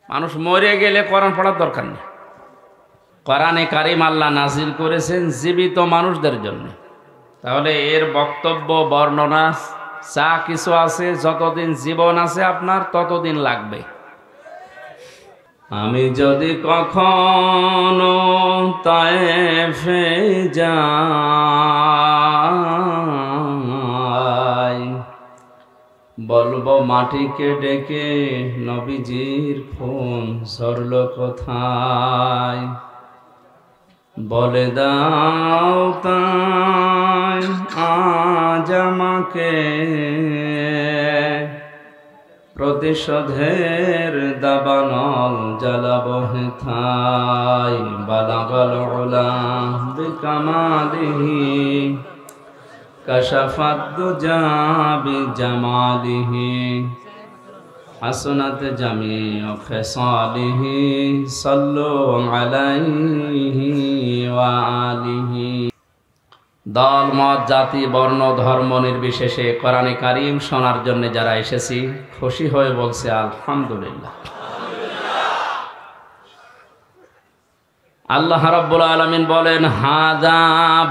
মানুষ মরে গেলে কোরআন পড়ার দরকার নেই। কোরআনে কারিম আল্লাহ নাজিল করেছেন জীবিত মানুষদের জন্য। তাহলে এর বক্তব্য বর্ণনা যা কিছু আছে, যতদিন জীবন আছে আপনার ততদিন লাগবে। আমি যদি কখনো তায়েফে যাই, বলবো মাটিকে ডেকে নবীজির খুন ঝরল কোথায়, বলে দাও তাই আজ আমাকে প্রতিশোধের দাবানল জ্বালাবো হেথায়। বালাগাল উলা বিকামালিহি কাশাফাত দুজা বিজামালিহি হাসনাত জামিউ খিসালিহি সাল্লু আলাইহি ওয়া আলিহি। দল মত জাতি বর্ণ ধর্ম নির্বিশেষে কোরআনে কারিম শোনার জন্য যারা এসেছি খুশি হয়ে বলছে আলহামদুলিল্লাহ। আল্লাহ রাব্বুল আলামিন বলেন, হাযা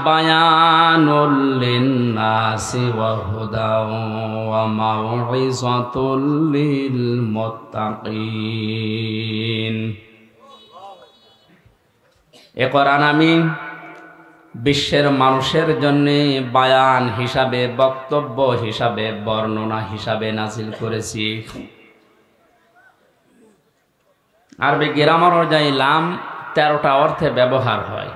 বায়ানুল লিন্নাসি ওয়া হুদাও ওয়া মাউইযাতুল লিল মুত্তাকিন। এ কোরআন আমি বিশ্বের মানুষের জন্য বায়ান হিসাবে, বক্তব্য হিসাবে, বর্ণনা হিসাবে নাজিল করেছি। আরবি গ্রামার অনুযায়ী লাম 13টা অর্থে ব্যবহার হয়।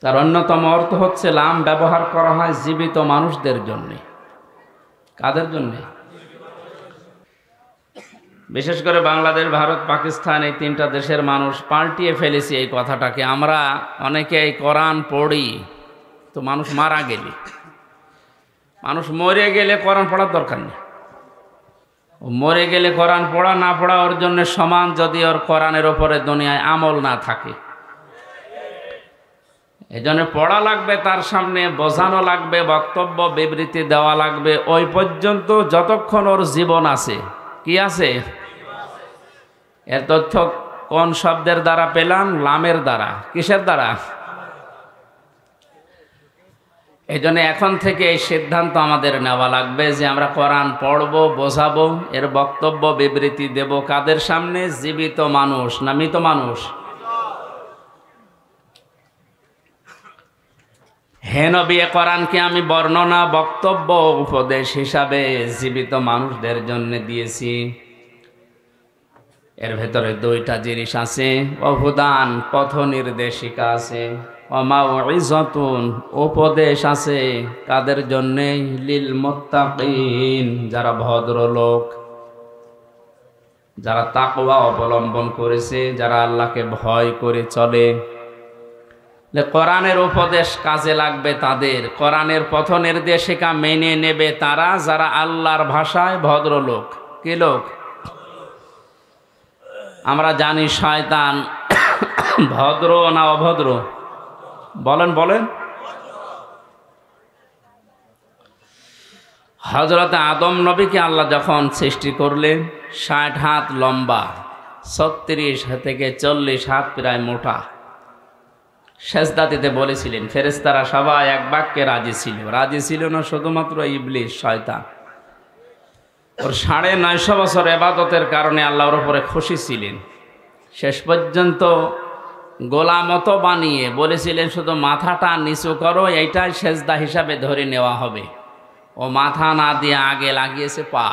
তার অন্যতম অর্থ হচ্ছে লাম ব্যবহার করা হয় জীবিত মানুষদের জন্য। কাদের জন্য? বিশেষ করে বাংলাদেশ, ভারত, পাকিস্তান এই 3টা দেশের মানুষ পাল্টিয়ে ফেলেছি এই কথাটাকে। আমরা অনেকে এই কোরআন পড়ি তো মানুষ মারা গেলে, মানুষ মরে গেলে কোরআন পড়ার দরকার নেই। মরে গেলে কোরআন পড়া না পড়া ওর জন্য সমান, যদি ওর কোরআনের ওপরে দুনিয়ায় আমল না থাকে। এই জন্য পড়া লাগবে, তার সামনে বোঝানো লাগবে, বক্তব্য বিবৃতি দেওয়া লাগবে ওই পর্যন্ত যতক্ষণ ওর জীবন আছে। কি আছে? এর তথ্য কোন শব্দের দ্বারা পেলাম? লামের দ্বারা। কিসের দ্বারা? এই জন্য এখন থেকে এই সিদ্ধান্ত আমাদের নেওয়া লাগবে যে আমরা কোরআন পড়বো, বোঝাবো, এর বক্তব্য বিবৃতি দেব। কাদের সামনে? জীবিত মানুষ না মৃত মানুষ? হে নবী, এ কোরআনকে আমি বর্ণনা, বক্তব্য, উপদেশ হিসাবে জীবিত মানুষদের জন্য দিয়েছি। এর ভেতরে 2টা জিনিস আছে। অহুদান, পথ নির্দেশিকা আছে। ওয়ামাউইযাতুন, উপদেশ আছে। কাদের জন্যে? লিল মুত্তাকিন, যারা ভদ্রলোক, যারা তাকওয়া অবলম্বন করেছে, যারা আল্লাহকে ভয় করে চলে। কোরআনের উপদেশ কাজে লাগবে তাদের, কোরআনের পথ নির্দেশিকা মেনে নেবে তারা, যারা আল্লাহর ভাষায় ভদ্রলোক। কি লোক? আমরা জানি শয়তান ভদ্র না অভদ্র? বলেন বলেন। হযরত আদম নবীকে আল্লাহ যখন সৃষ্টি করলেন, 60 হাত লম্বা, 36 থেকে 40 হাত প্রায় মোটা, সেজদা দিতে বলেছিলেন। ফেরেশতারা সবাই এক বাক্যে রাজি ছিল। রাজি ছিল না শুধুমাত্র ইবলিস, শয়তান। ওর 950 বছর ইবাদতের কারণে আল্লাহর উপরে খুশি ছিলেন। শেষ পর্যন্ত গোলামত বানিয়ে বলেছিলেন, শুধু মাথাটা নিচু করো, এইটাই সেজদা হিসাবে ধরে নেওয়া হবে। ও মাথা না দিয়ে আগে লাগিয়েছে পা।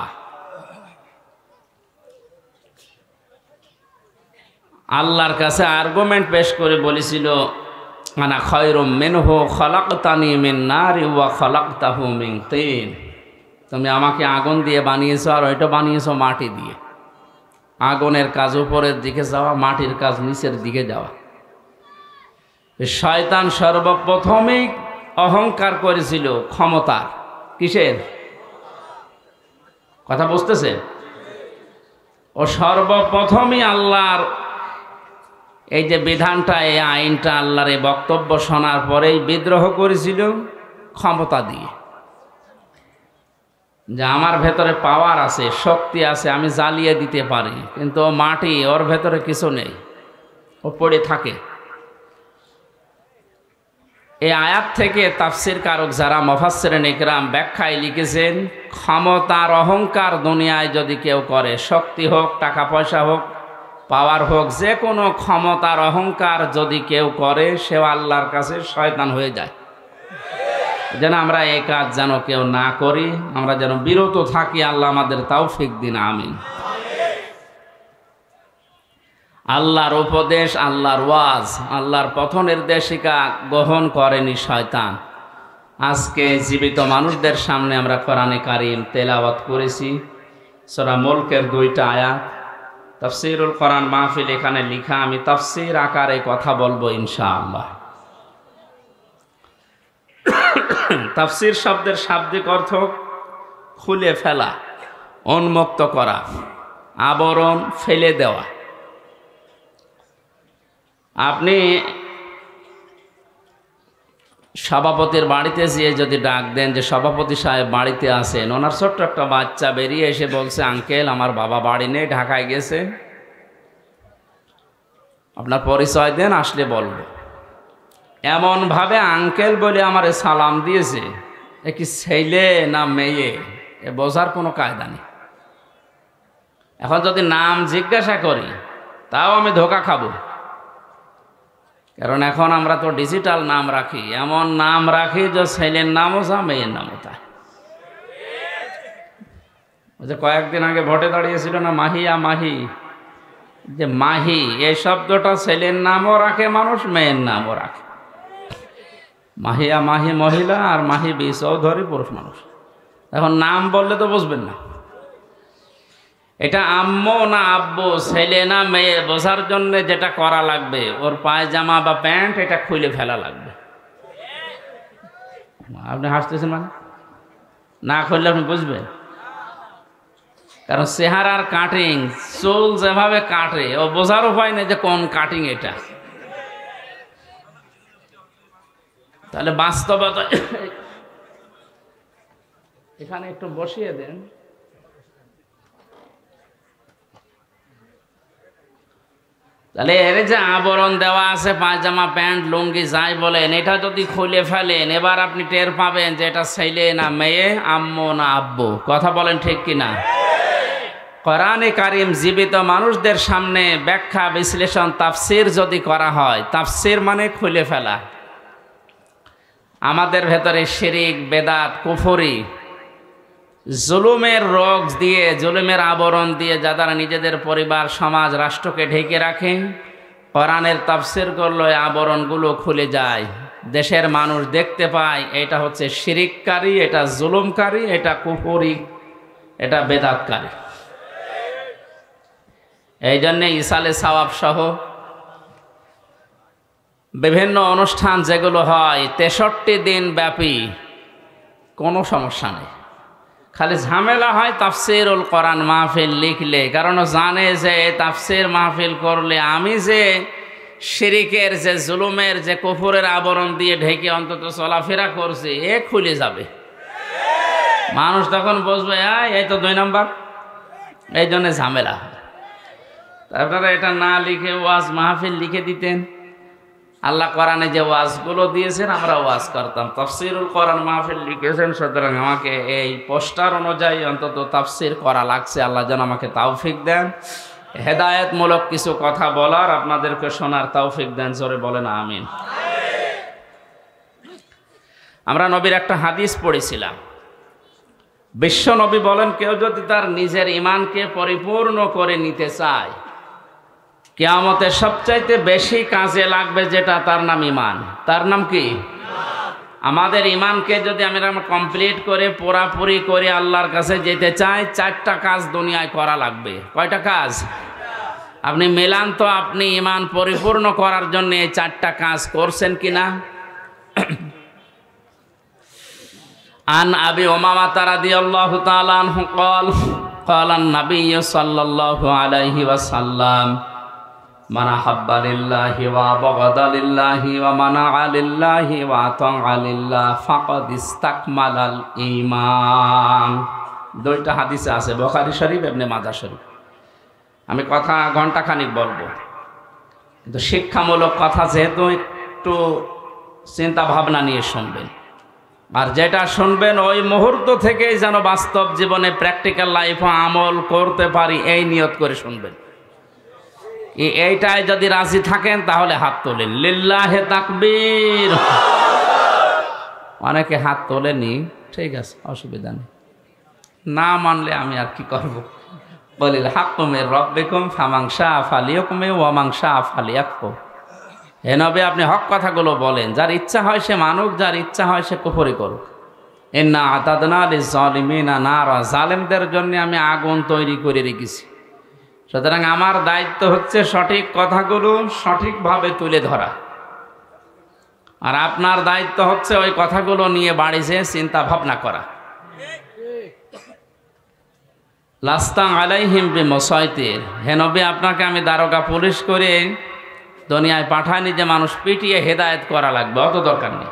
আল্লাহর কাছে আর্গুমেন্ট পেশ করে বলেছিল, আনা খায়রুম মিনহু খালাকতানি মিন নারি ওয়া খালাকতাহু মিন তিন। তুমি আমাকে আগুন দিয়ে বানিয়েছো, আর ওইটা বানিয়েছো মাটি দিয়ে। আগুনের কাজ উপরের দিকে যাওয়া, মাটির কাজ নিচের দিকে যাওয়া। শয়তান সর্বপ্রথমেই অহংকার করেছিল ক্ষমতার। কিসের কথা বুঝতেছে? ও সর্বপ্রথমই আল্লাহর এই যে বিধানটা, এই আইনটা, আল্লাহর এই বক্তব্য শোনার পরেই বিদ্রোহ করেছিল ক্ষমতা দিয়ে। যে আমার ভেতরে পাওয়ার আছে, শক্তি আছে, আমি জ্বালিয়ে দিতে পারি, কিন্তু ও মাটি, ওর ভেতরে কিছু নেই, ও পড়ে থাকে। এই আয়াত থেকে তাফসির কারক যারা মুফাসসিরিন ইকরাম ব্যাখ্যায় লিখেছেন, ক্ষমতার অহংকার দুনিয়ায় যদি কেউ করে, শক্তি হোক, টাকা পয়সা হোক, পাওয়ার হোক, যে কোনো ক্ষমতার অহংকার যদি কেউ করে, সেও আল্লাহর কাছে শয়তান হয়ে যায়। যেন আমরা এই কাজ যেন কেউ না করি, আমরা যেন বিরত থাকি। আল্লাহ আমাদের তৌফিক দিন, আমিন। আল্লাহর উপদেশ, আল্লাহর ওয়াজ, আল্লাহর পথ নির্দেশিকা গ্রহণ করেনি শয়তান। আজকে জীবিত মানুষদের সামনে আমরা কোরআনে কারীম তেলাওয়াত করেছি, সূরা মুলকের 2টা আয়াত। তাফসীরুল কোরআন মাহফিল এখানে লেখা, আমি তাফসীর আকারে কথা বলবো ইনশাআল্লাহ। তাফসীর শব্দের শাব্দিক অর্থ খুলে ফেলা, উন্মুক্ত করা, আবরণ ফেলে দেওয়া। আপনি সভাপতির বাড়িতে যেয়ে যদি ডাক দেন যে সভাপতি সাহেব বাড়িতে আছেন, ওনার ছোট্ট একটা বাচ্চা বেরিয়ে এসে বলছে, আঙ্কেল আমার বাবা বাড়ি নেই, ঢাকায় গেছে, আপনার পরিচয় দেন, আসলে বলবো। এমনভাবে আঙ্কেল বলে আমারে সালাম দিয়েছে, এ কি ছেলে না মেয়ে এ বোঝার কোনো কায়দা নেই। এখন যদি নাম জিজ্ঞাসা করি তাও আমি ধোকা খাবো, কারণ এখন আমরা তো ডিজিটাল নাম রাখি, এমন নাম রাখি যে ছেলের নামও যা, মেয়ের নামও তা। যে কয়েকদিন আগে ভোটে দাঁড়িয়েছিল না মাহিয়া মাহি, যে মাহি এই শব্দটা ছেলের নামও রাখে মানুষ, মেয়ের নামও রাখে। মাহিয়া মাহি মহিলা আর মাহি বি চৌধুরী পুরুষ মানুষ। এখন নাম বললে তো বুঝবেন না এটা আম্মু না আব্বু, ছেলে না মেয়ে বোঝার জন্য যেটা করা লাগবে, ওর পায়জামা বা প্যান্ট এটা খুলে ফেলা লাগবে। আপনি হাসতেছেন মানে? না খুললে আপনি বুঝবেন, কারণ চেহারার কাটিং, চুল যেভাবে কাটে, ও বোঝার উপায় নেই যে কোন কাটিং এটা। তাহলে বাস্তবতা এখানে একটু বসিয়ে দেন। তাহলে এর যে আবরণ দেওয়া আছে, পায়জামা প্যান্ট লুঙ্গি যাই বলেন, এটা যদি খুলে ফেলেন, এবার আপনি টের পাবেন যে এটা ছেলে না মেয়ে, আম্মু না আব্বু। কথা বলেন ঠিক কিনা? কোরআনে কারীম জীবিত মানুষদের সামনে ব্যাখ্যা, বিশ্লেষণ, তাফসির যদি করা হয়, তাফসির মানে খুলে ফেলা। আমাদের ভেতরে শিরিক, বেদাত, কুফরি, জুলুমের রোগ দিয়ে, জুলুমের আবরণ দিয়ে যারা নিজেদের পরিবার, সমাজ, রাষ্ট্রকে ঢেকে রাখে, কোরআনের তাফসির করলে আবরণগুলো খুলে যায়। দেশের মানুষ দেখতে পায় এটা হচ্ছে শিরিককারী, এটা জুলুমকারী, এটা কুফরি, এটা বেদাতকারী। এই জন্যে ইসালে সওয়াব সহ বিভিন্ন অনুষ্ঠান যেগুলো হয় 63 দিন ব্যাপী, কোনো সমস্যা নেই। খালি ঝামেলা হয় তাফসিরুল কোরআন মাহফিল লিখলে, কারণ জানে যে তাফসির মাহফিল করলে আমি যে শিরিকের, যে জুলুমের, যে কুফরের আবরণ দিয়ে ঢেকে অন্তত চলাফেরা করছি, এ খুলে যাবে। মানুষ তখন বুঝবে এই তো 2 নম্বর। এই জন্য ঝামেলা। আপনারা এটা না লিখে ওয়াজ মাহফিল লিখে দিতেন। আল্লাহ কোরআনে যে ওয়াজগুলো দিয়েছেন আমরা ওয়াজ করতাম। তাফসিরুল কোরআন মাহফিল লিখেছেন, সুতরাং আমাকে এই পোস্টার অনুযায়ী অন্তত তাফসির করা লাগছে। আল্লাহ যেন আমাকে তৌফিক দেন, হেদায়েতমূলক কিছু কথা বলার, আপনাদেরকে শোনার তৌফিক দেন। জোরে বলেন আমিন। আমরা নবীর একটা হাদিস পড়েছিলাম। বিশ্ব নবী বলেন, কেউ যদি তার নিজের ঈমানকে পরিপূর্ণ করে নিতে চায়, কিয়ামতে সবচাইতে বেশি কাজে লাগবে যেটা, তার নাম ঈমান। তার নাম কি? আমাদের ঈমানকে যদি আমরা কমপ্লিট করে, পুরাপুরি করে আল্লাহর কাছে যেতে চাই, 4টা কাজ দুনিয়ায় করা লাগবে। কয়টা কাজ? আপনি মেলান তো, আপনি ঈমান পরিপূর্ণ করার জন্য এই 4টা কাজ করছেন কিনা। আন আবি উমামা রাদিয়াল্লাহু তাআলা আনহু قال قال النبي صلى الله عليه وسلم من أحب لله وبغض لله ومنع لله وأطاع لله فقد استكمل الإيمان। দুইটা হাদিসে আছে, বুখারী শরীফ, ইবনে মাজাহ শরীফ। আমি কথা ঘন্টাখানিক বলবো, কিন্তু শিক্ষামূলক কথা যেহেতু একটু চিন্তা ভাবনা নিয়ে শুনবেন, আর যেটা শুনবেন ওই মুহূর্ত থেকেই যেন বাস্তব জীবনে প্র্যাকটিক্যাল লাইফে আমল করতে পারি এই নিয়ত করে শুনবেন। এইটাই যদি রাজি থাকেন তাহলে হাত তোলেন, লিল্লাহে তাকবীর। অনেকে হাত তোলেনি, ঠিক আছে, অসুবিধা নেই, না মানলে আমি আর কি করব। বলিল হাক্কু মির রাব্বিকুম ফামান শাআ ফালিয়াকুম ওয়া মান শাআ ফালিয়াকফুর। হে নবী, আপনি হক কথাগুলো বলেন, যার ইচ্ছা হয় সে মানুক, যার ইচ্ছা হয় সে কুফরি করুক। ইন্না আতাদনা লিয-যালিমিনা নারা, জালেমদের জন্য আমি আগুন তৈরি করে রেখেছি। সুতরাং আমার দায়িত্ব হচ্ছে সঠিক কথাগুলো সঠিকভাবে তুলে ধরা, আর আপনার দায়িত্ব হচ্ছে ওই কথাগুলো নিয়ে বাড়ি যেয়ে চিন্তা ভাবনা করা। লাস্তা আলাইহিম বিমুসাইতির, হে নবী, আপনাকে আমি দারোগা পুলিশ করে দুনিয়ায় পাঠাইনি যে মানুষ পিটিয়ে হেদায়েত করা লাগবে, অত দরকার নেই।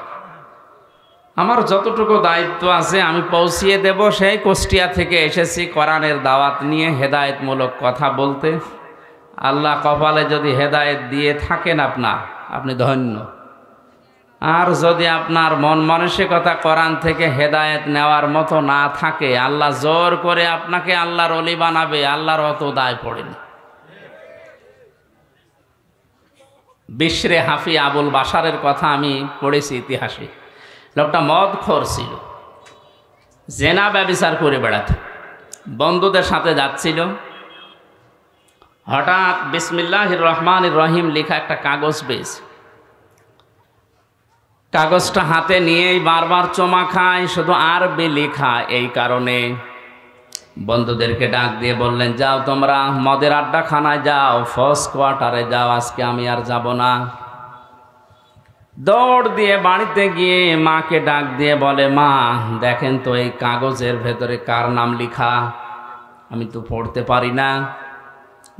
আমার যতটুকু দায়িত্ব আছে আমি পৌঁছিয়ে দেব। সেই কুষ্টিয়া থেকে এসেছি কোরআনের দাওয়াত নিয়ে হেদায়েতমূলক কথা বলতে। আল্লাহ কপালে যদি হেদায়েত দিয়ে থাকেন আপনি ধন্য। আর যদি আপনার মন মানসিকতা কোরআন থেকে হেদায়েত নেওয়ার মতো না থাকে, আল্লাহ জোর করে আপনাকে আল্লাহর ওলি বানাবে, আল্লাহর অত দায় পড়েনি। বিশরে হাফি আবুল বাশারের কথা আমি পড়েছি ইতিহাসে। লোকটা মদখোর ছিল, জেনা ব্যভিচার করে বেড়াত, বন্ধুদের সাথে যাচ্ছিল। হঠাৎ বিসমিল্লাহির রহমানির রহিম লেখা একটা কাগজ পেয়েছে। কাগজটা হাতে নিয়েই বারবার চমা খায়, শুধু আরবি লেখা। এই কারণে বন্ধুদেরকে ডাক দিয়ে বললেন, যাও তোমরা মদের আড্ডাখানায় যাও, ফার্স্ট কোয়ার্টারে যাও, আজকে আমি আর যাব না। দৌড় দিয়ে বাড়িতে গিয়ে মাকে ডাক দিয়ে বলে, মা দেখেন তো এই কাগজের ভেতরে কার নাম লেখা, আমি তো পড়তে পারি না,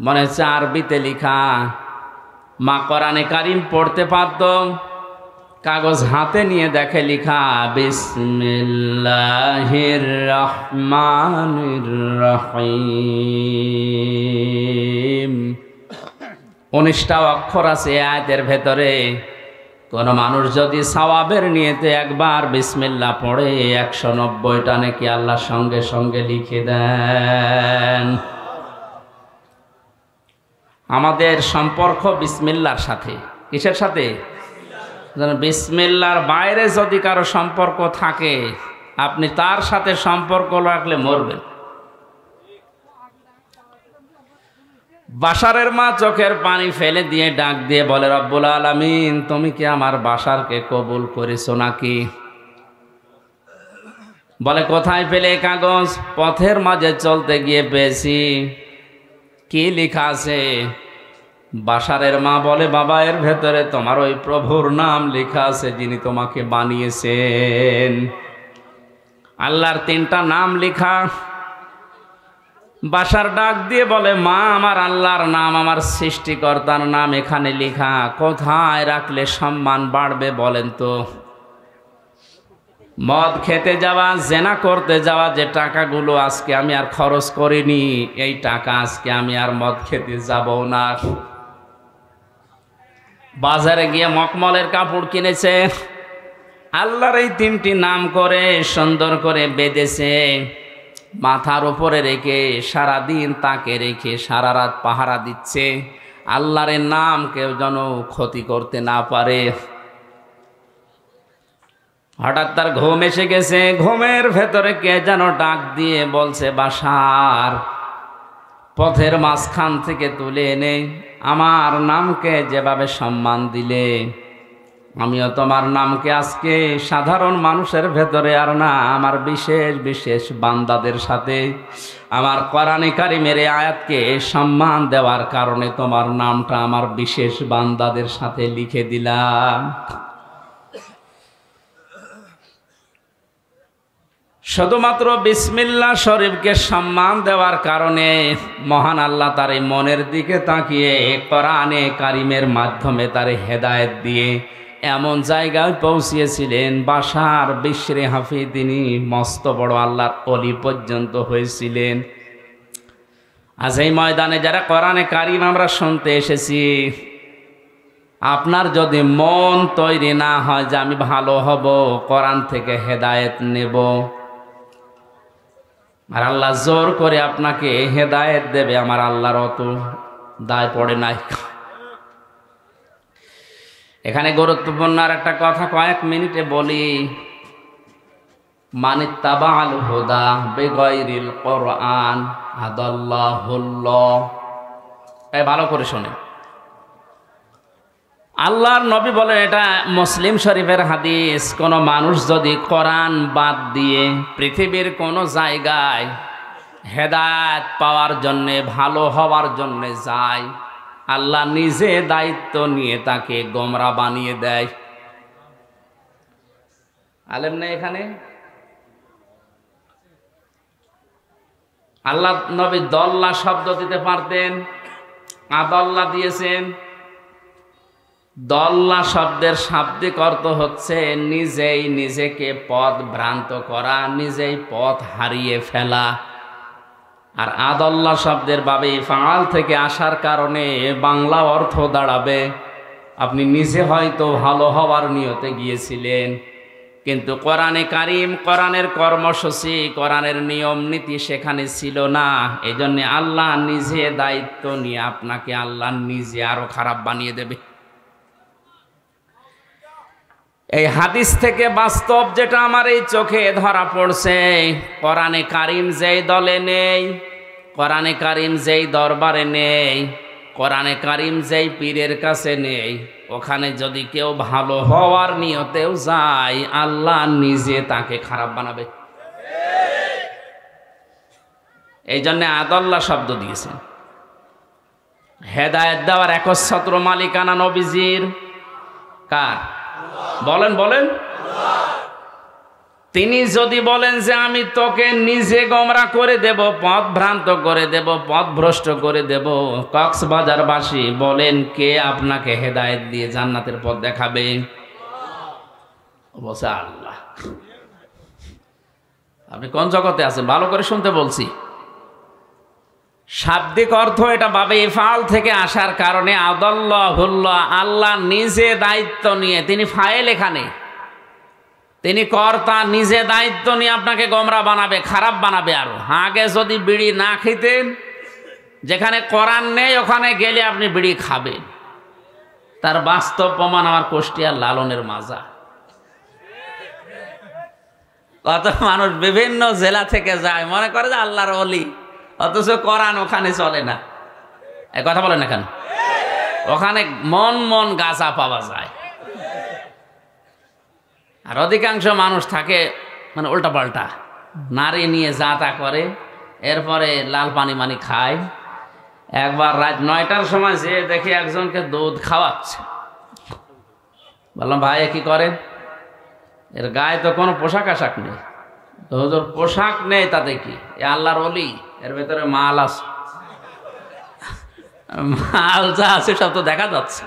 মনে হচ্ছে আরবিতে লেখা। মা কোরআনে কারিম পড়তে পারত, কাগজ হাতে নিয়ে দেখে লেখা বিসমিল্লাহির রহমানির রহিম। 19টা অক্ষর আছে আয়াতের ভেতরে। কোন মানুষ যদি সওয়াবের নিয়তে একবার বিসমিল্লাহ পড়ে 190টা নাকি আল্লাহ সঙ্গে সঙ্গে লিখে দেন। আমাদের সম্পর্ক বিসমিল্লাহর সাথে। কিসের সাথে? বিসমিল্লাহর বাইরে যদি কারো সম্পর্ক থাকে, আপনি তার সাথে সম্পর্ক রাখলে মরবেন। বাশারের মা চোখের পানি ফেলে দিয়ে ডাক দিয়ে বলে, রব্বুল আলামিন, তুমি কি আমার বাশারকে কবুল করেছো নাকি? বলে, কোথায় পেলে কাগজ? পথের মাঝে চলতে গিয়ে পেয়েছি। কি লেখা আছে? বাশারের মা বলে, বাবা, এর ভেতরে তোমার ওই প্রভুর নাম লেখা আছে যিনি তোমাকে বানিয়েছেন। আল্লাহর 3টা নাম লেখা। বাশার ডাক দিয়ে বলে, মা, আমার আল্লাহর নাম, আমার সৃষ্টিকর্তার নাম এখানে লেখা, কোথায় রাখলে সম্মান বাড়বে বলেন তো? মদ খেতে যাওয়া, জেনা করতে যাওয়া যে টাকাগুলো আজকে আমি আর খরচ করিনি, এই টাকা আজকে আমি আর মদ খেতে যাব না। বাজারে গিয়ে মকমলের কাপড় কিনেছে, আল্লাহর এই 3টি নাম করে সুন্দর করে বেঁধেছে, মাথার উপরে রেখে সারাদিন তাকে রেখে সারা রাত পাহারা দিচ্ছে। আল্লাহর নাম কেউ যেন ক্ষতি করতে না পারে। হঠাৎ তার ঘুম এসে গেছে। ঘুমের ভেতরে কে যেন ডাক দিয়ে বলছে, বাশার, পথের মাঝখান থেকে তুলে এনে আমার নামকে যেভাবে সম্মান দিলে, আমিও তোমার নামকে আজকে সাধারণ মানুষের ভেতরে আর না, আমার বিশেষ বিশেষ বান্দাদের সাথে আমার কোরআনে কারিমের আয়াতকে সম্মান দেওয়ার কারণে তোমার নামটা আমার বিশেষ বান্দাদের সাথে লিখে দিলাম। শুধুমাত্র বিসমিল্লাহ শরীফকে সম্মান দেওয়ার কারণে মহান আল্লাহ তার এই মনের দিকে তাকিয়ে কোরআনে কারিমের মাধ্যমে তার হেদায়েত দিয়ে এমন জায়গায় পৌঁছিয়েছিলেন বাশার বিশরে হাফি তিনি মস্ত বড় আল্লাহর অলি পর্যন্ত হয়েছিলেন। আজ এই ময়দানে যারা কোরআনে কারিম আমরা শুনতে এসেছি, আপনার যদি মন তৈরি না হয় যে আমি ভালো হব, কোরআন থেকে হেদায়েত নেব, আর আল্লাহ জোর করে আপনাকে হেদায়েত দেবে, আমার আল্লাহর অত দায় পড়ে নাই। এখানে গুরুত্বপূর্ণ আর একটা কথা কয়েক মিনিটে বলি। মানিত্তাবাল হুদা বিগাইরিল কোরআন আদাল্লাহুল্লাহ। এই ভালো করে শুনে, আল্লাহর নবী বলেন, এটা মুসলিম শরীফের হাদিস, কোন মানুষ যদি কোরআন বাদ দিয়ে পৃথিবীর কোন জায়গায় হেদায়েত পাওয়ার জন্যে, ভালো হওয়ার জন্যে যায়, আল্লাহ নিজে দায়িত্ব নিয়ে তাকে গোমরা বানিয়ে দেয়। আলেম নেই এখানে? আল্লাহ নবী দল্লা শব্দ দিতে পারতেন, আদল্লা দিয়েছেন। দল্লা শব্দের শাব্দিক অর্থ হচ্ছে নিজেই নিজেকে পথ ভ্রান্ত করা, নিজেই পথ হারিয়ে ফেলা। আর আদল্লা শব্দের বাবে ফাল থেকে আসার কারণে বাংলা অর্থ দাঁড়াবে আপনি নিজে হয়তো ভালো হওয়ার নিয়তে গিয়েছিলেন, কিন্তু কোরআনে কারিম, কোরআনের কর্মসূচি, কোরআনের নিয়ম নীতি সেখানে ছিল না। এই জন্যে আল্লাহ নিজে দায়িত্ব নিয়ে আপনাকে আল্লাহ নিজে আরো খারাপ বানিয়ে দেবে। এই হাদিস থেকে বাস্তব যেটা আমার এই চোখে ধরা পড়ছে, কোরআনে কারিম যেই দলে নেই, কোরআনে কারিম যেই দরবারে নেই, কোরআনে কারিম যেই পীরের কাছে নেই, ওখানে যদি কেউ ভালো হওয়ার নিয়তেও যায়, আল্লাহ নিজে তাকে খারাপ বানাবে। এই জন্য আদল্লা শব্দ দিয়েছেন। হেদায়েত দেওয়ার একচ্ছত্র মালিকানা নবীজির। কার? বলেন বলেন। তিনি যদি বলেন যে আমি তোকে নিজে গোমরা করে দেব, পথ ভ্রান্ত করে দেব, পথ ভ্রষ্ট করে দেব, কক্সবাজারবাসী বলেন কে আপনাকে হেদায়েত দিয়ে জান্নাতের পথ দেখাবে? বলছে আল্লাহ। আপনি কোন জগতে আছেন? ভালো করে শুনতে বলছি। শাব্দিক অর্থ এটা বাবে ইফাল থেকে আসার কারণে আদাল্লাহুল্লাহ, আল্লাহ নিজে দায়িত্ব নিয়ে, তিনি ফাইল, এখানে তিনি কর্তা, নিজে দায়িত্ব নিয়ে আপনাকে গোমরা বানাবে, খারাপ বানাবে। আরো আগে যদি বিড়ি না খেতেন, যেখানে কোরআন নেই ওখানে গেলে আপনি বিড়ি খাবেন। তার বাস্তব প্রমাণ আমার কুষ্টিয়ার লালনের মাজা। কত মানুষ বিভিন্ন জেলা থেকে যায়, মনে করে যে আল্লাহর ওলি, অথচ কোরআন ওখানে চলে না। এই কথা বলেন না কেন? ওখানে মন মন গাঁজা পাওয়া যায়। আর অধিকাংশ মানুষ থাকে মানে উল্টা পাল্টা, নারী নিয়ে যা তা করে, এরপরে লাল পানি মানি খায়। একবার রাত 9টার সময় যে দেখি একজনকে দুধ খাওয়াচ্ছে। বললাম ভাই কি করেন? এর গায়ে তো কোনো পোশাক আশাক নেই। তো হুজুর পোশাক নেই তাতে কি, এ আল্লাহর ওলি, এর ভেতরে মাল আছে। মাল যা আছে সব তো দেখা যাচ্ছে।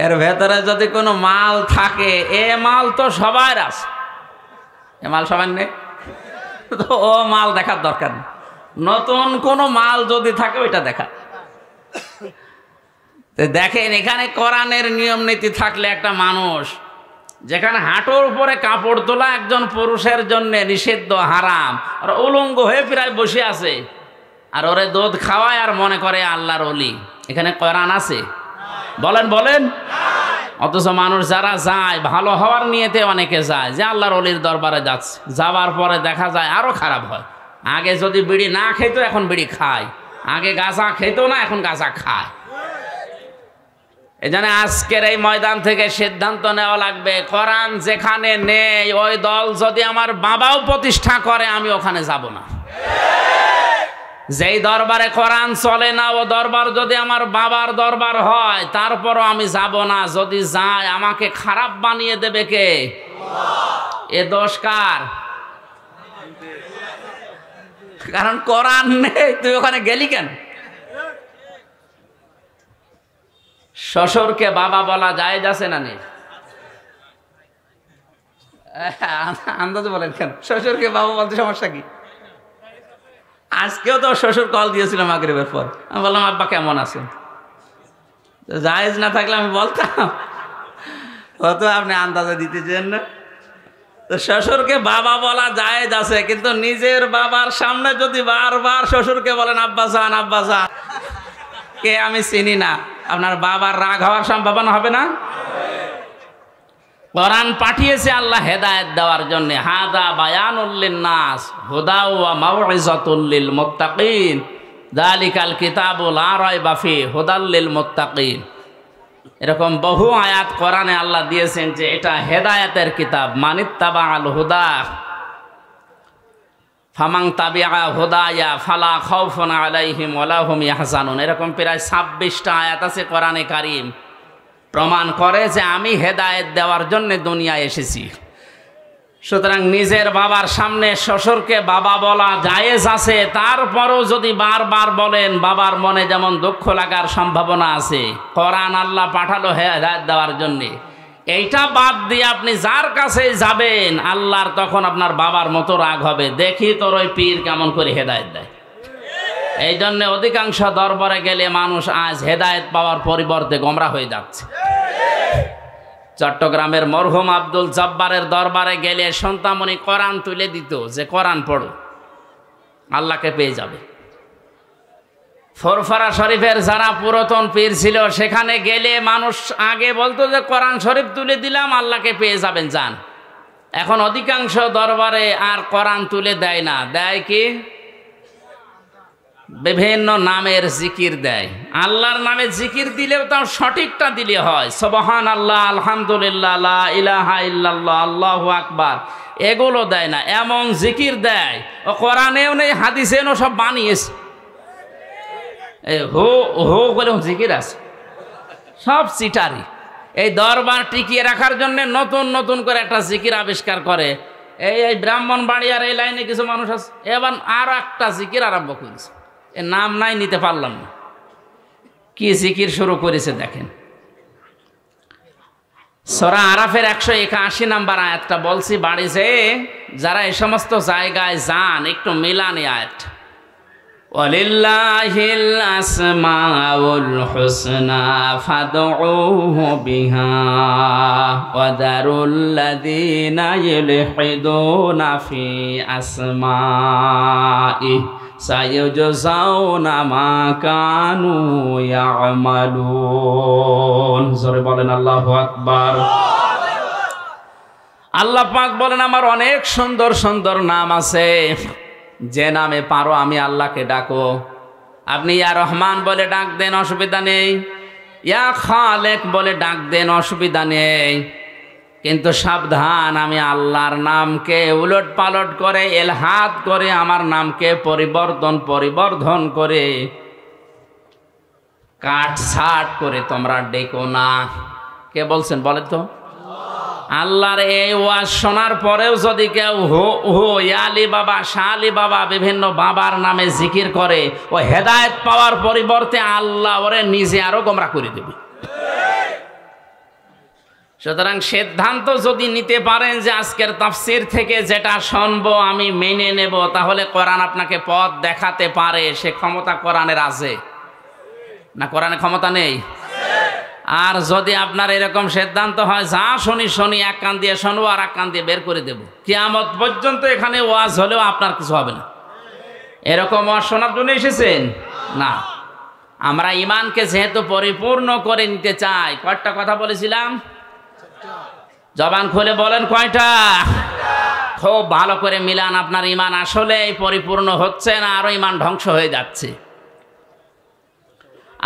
এর ভেতরে যদি কোনো মাল থাকে, এ মাল তো সবার আছে, এ মাল সবার নেই, তো ও মাল দেখার দরকার নেই। নতুন কোনো মাল যদি থাকে ওইটা দেখা। দেখেন এখানে কোরআনের নিয়ম নীতি থাকলে একটা মানুষ, যেখানে হাঁটুর উপরে কাপড় তোলা একজন পুরুষের জন্য নিষিদ্ধ, হারাম, আর উলঙ্গ হয়ে প্রায় বসে আছে, আর ওরে দুধ খাওয়ায় আর মনে করে আল্লাহর ওলি। এখানে কোরআন আছে? বলেন বলেন। অথচ মানুষ যারা যায় ভালো হওয়ার নিয়তে, অনেকে যায় যে আল্লাহর ওলির দরবারে যাচ্ছে, যাওয়ার পরে দেখা যায় আরো খারাপ হয়। আগে যদি বিড়ি না খেত এখন বিড়ি খায়, আগে গাঁজা খেত না এখন গাঁজা খায়। এজন্য আজকের এই ময়দান থেকে সিদ্ধান্ত নেওয়া লাগবে, কোরআন যেখানে নেই ওই দল যদি আমার বাবাও প্রতিষ্ঠা করে আমি ওখানে যাব না। যেই দরবারে কোরআন চলে না ও দরবার যদি আমার বাবার দরবার হয় তারপরও আমি যাব না। যদি যায় আমাকে খারাপ বানিয়ে দেবে কে? এ দোষ কার? কারণ কোরআন নেই, তুই ওখানে গেলি কেন? শ্বশুরকে বাবা বলা জায়েজ আছে না নেই? আন্দাজ বলেন কেন? শ্বশুরকে বাবা বলতে সমস্যা কি? আজকেও তো শ্বশুর কল দিয়েছিল মাগরিবের পর, আমি বললাম আব্বা কেমন আছেন। জায়েজ না থাকলে আমি বলতাম, অত আপনি আন্দাজে দিতেছেন না। তো শ্বশুরকে বাবা বলা জায়েজ আছে, কিন্তু নিজের বাবার সামনে যদি বারবার শ্বশুরকে বলেন আব্বা জান আব্বা জান, কে আমি চিনি না, আপনার বাবার রাগ হওয়ার সম্ভাবনা হবে না? কোরআন পাঠিয়েছে আল্লাহ হেদায়েত দেওয়ার জন্য। হাদা বায়ানুল লিন্নাস হুদা ওয়া মাউইযাতুল লিল মুত্তাকিন যালিকাল কিতাবু লা রাইবা ফি হুদাল লিল মুত্তাকিন। এরকম বহু আয়াত কোরআনে আল্লাহ দিয়েছেন যে এটা হেদায়েতের কিতাব। মানিত্তাবাআল হুদা ফামান তাবিআ হুদায়া ফালা খাউফুন আলাইহিম ওয়ালা হুম ইয়াহজানুন। এরকম প্রায় 26টা আয়াত আছে কোরআনে কারীম, প্রমাণ করে যে আমি হেদায়েত দেওয়ার জন্য দুনিয়ায় এসেছি। সুতরাং নিজের বাবার সামনে শ্বশুরকে বাবা বলা জায়েজ আছে, তারপরও যদি বারবার বলেন বাবার মনে যেমন দুঃখ লাগার সম্ভাবনা আছে। কোরআন আল্লাহ পাঠালো হেদায়েত দেওয়ার জন্যে, এইটা বাদ দিয়ে আপনি যার কাছে যাবেন আল্লাহর তখন আপনার বাবার মতো রাগ হবে, দেখি তোর ওই পীর কেমন করে হেদায়েত দেয়। এই জন্য অধিকাংশ দরবারে গেলে মানুষ আজ হেদায়েত পাওয়ার পরিবর্তে গোমরা হয়ে যাচ্ছে। চট্টগ্রামের মরহুম আব্দুল জব্বারের দরবারে গেলে সন্তামণি কোরআন তুলে দিত যে কোরআন পড়ো, আল্লাহকে পেয়ে যাবে। ফরফরা শরীফের যারা পুরাতন পীর ছিল সেখানে গেলে মানুষ আগে বলতো যে কোরআন শরীফ তুলে দিলাম আল্লাহকে পেয়ে যাবেন, যান। এখন অধিকাংশ দরবারে আর কোরআন তুলে দেয় না, দেয় কি? বিভিন্ন নামের জিকির দেয়। আল্লাহর নামে জিকির দিলেও তাও সঠিকটা দিলে হয়, সুবহানাল্লাহ, আলহামদুলিল্লাহ, লা ইলাহা ইল্লাল্লাহ, আল্লাহু আকবার, এগুলো দেয় না। এমন জিকির দেয় ও কোরআনেও নেই হাদিসেও নেই, সব বানিয়েছে। এই হো হো বলে জিকির আছে, সব চিটারি। এই দরবার টিকিয়ে রাখার জন্য নতুন নতুন করে একটা জিকির আবিষ্কার করে। এই ব্রাহ্মণবাড়িয়ার এই লাইনে কিছু মানুষ আছে, এবার আরো একটা জিকির আরম্ভ করেছে, এর নাম নাই, নিতে পারলাম না। কি জিকির শুরু করেছে দেখেন। সূরা আরাফের 181 নম্বর আয়াতটা বলছি, বাড়িতে যারা এই সমস্ত জায়গায় যান একটু মিলান এই আয়াত। ওয়ালিল্লাহিল আসমাউল হুসনা ফাদউহু বিহা ওয়া দারুল লাযিনা ইউলহিদুনা ফি আসমাইহি সাইয়ুজজাউনা মা কানু ইয়ামালুন। জোরে বলেন আল্লাহু আকবার। আল্লাহ পাক বলেন আমার অনেক সুন্দর সুন্দর নাম আছে, যে নামে পারো আমি আল্লাহকে ডাকো। আপনি ইয়া রহমান বলে ডাক দেন, অসুবিধা নেই। ইয়া খালেক বলে ডাক দেন, অসুবিধা নেই। কিন্তু সাবধান, আমি আল্লাহর নামকে উলট পালট করে এলহাদ করে আমার নামকে পরিবর্ধন করে কাটছাট করে তোমরা ডেকো না। কে বলছেন বলেন তো? আল্লাহর এই ওয়াজ শোনার পরেও যদি কেউ হো হো ইয়ালি বাবা, শালি বাবা, বিভিন্ন বাবার নামে জিকির করে, ও হেদায়েত পাওয়ার পরিবর্তে আল্লাহ ওরে নিজে আরো গোমরা করে দেবে। সুতরাং সিদ্ধান্ত যদি নিতে পারেন যে আজকের তাফসীর থেকে যেটা শুনবো আমি মেনে নেব, তাহলে কোরআন আপনাকে পথ দেখাতে পারে। সে ক্ষমতা কোরআনের আছে না? কোরআনে ক্ষমতা নেই? আর যদি আপনার এরকম সিদ্ধান্ত হয় যা শুনি এক কান দিয়ে শুনবো আর এক কান দিয়ে বের করে দেব, কিয়ামত পর্যন্ত এখানে ওয়াজ হলেও আপনার কিছু হবে না। এরকম ওয়াজ শোনার জন্য এসেছেন না। আমরা ইমানকে যেহেতু পরিপূর্ণ করে নিতে চাই, কয়টা কথা বলেছিলাম? জবান খুলে বলেন কয়টা? খুব ভালো করে মিলান। আপনার ইমান আসলে পরিপূর্ণ হচ্ছে না, আরো ইমান ধ্বংস হয়ে যাচ্ছে।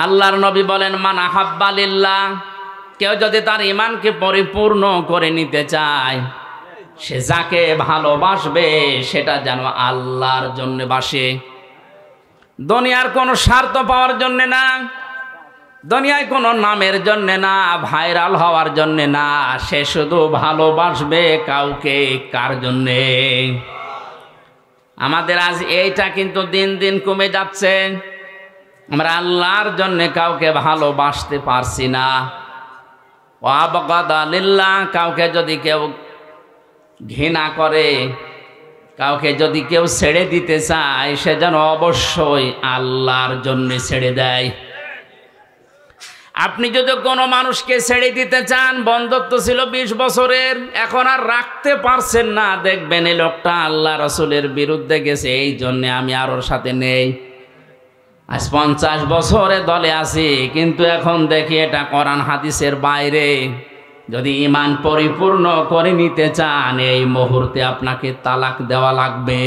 আল্লাহর নবী বলেন মান আহাব্বা লিল্লাহ, কেউ যদি তার ইমানকে পরিপূর্ণ করে নিতে চায়, সে যাকে ভালোবাসবে সেটা যেন আল্লাহর জন্য বাসে, দুনিয়ার কোনো স্বার্থ পাওয়ার জন্য না, দুনিয়ায় কোনো নামের জন্য না, ভাইরাল হওয়ার জন্য না। সে শুধু ভালোবাসবে কাউকে। কার জন্যে? আমাদের আজ এইটা কিন্তু দিন দিন কমে যাচ্ছে। আমরা আল্লাহর জন্য কাউকে ভালোবাসতে পারছি না। ওয়াবগাদা লিল্লাহ, কাউকে যদি কেউ ঘৃণা করে, কাউকে যদি কেউ ছেড়ে দিতে চায়, সে যেন অবশ্যই আল্লাহর জন্য ছেড়ে দেয়। আপনি যদি কোনো মানুষকে ছেড়ে দিতে চান, বন্ধুত্ব ছিল 20 বছরের, এখন আর রাখতে পারছেন না, দেখবেন এই লোকটা আল্লাহ রাসূলের বিরুদ্ধে গেছে, এই জন্য আমি আর ওর সাথে নেই। আজ 50 বছরে দলে আছি, কিন্তু এখন দেখি এটা কোরআন হাদিসের বাইরে। যদি ঈমান পরিপূর্ণ করে নিতে চান, এই মুহূর্তে আপনাকে তালাক দেওয়া লাগবে।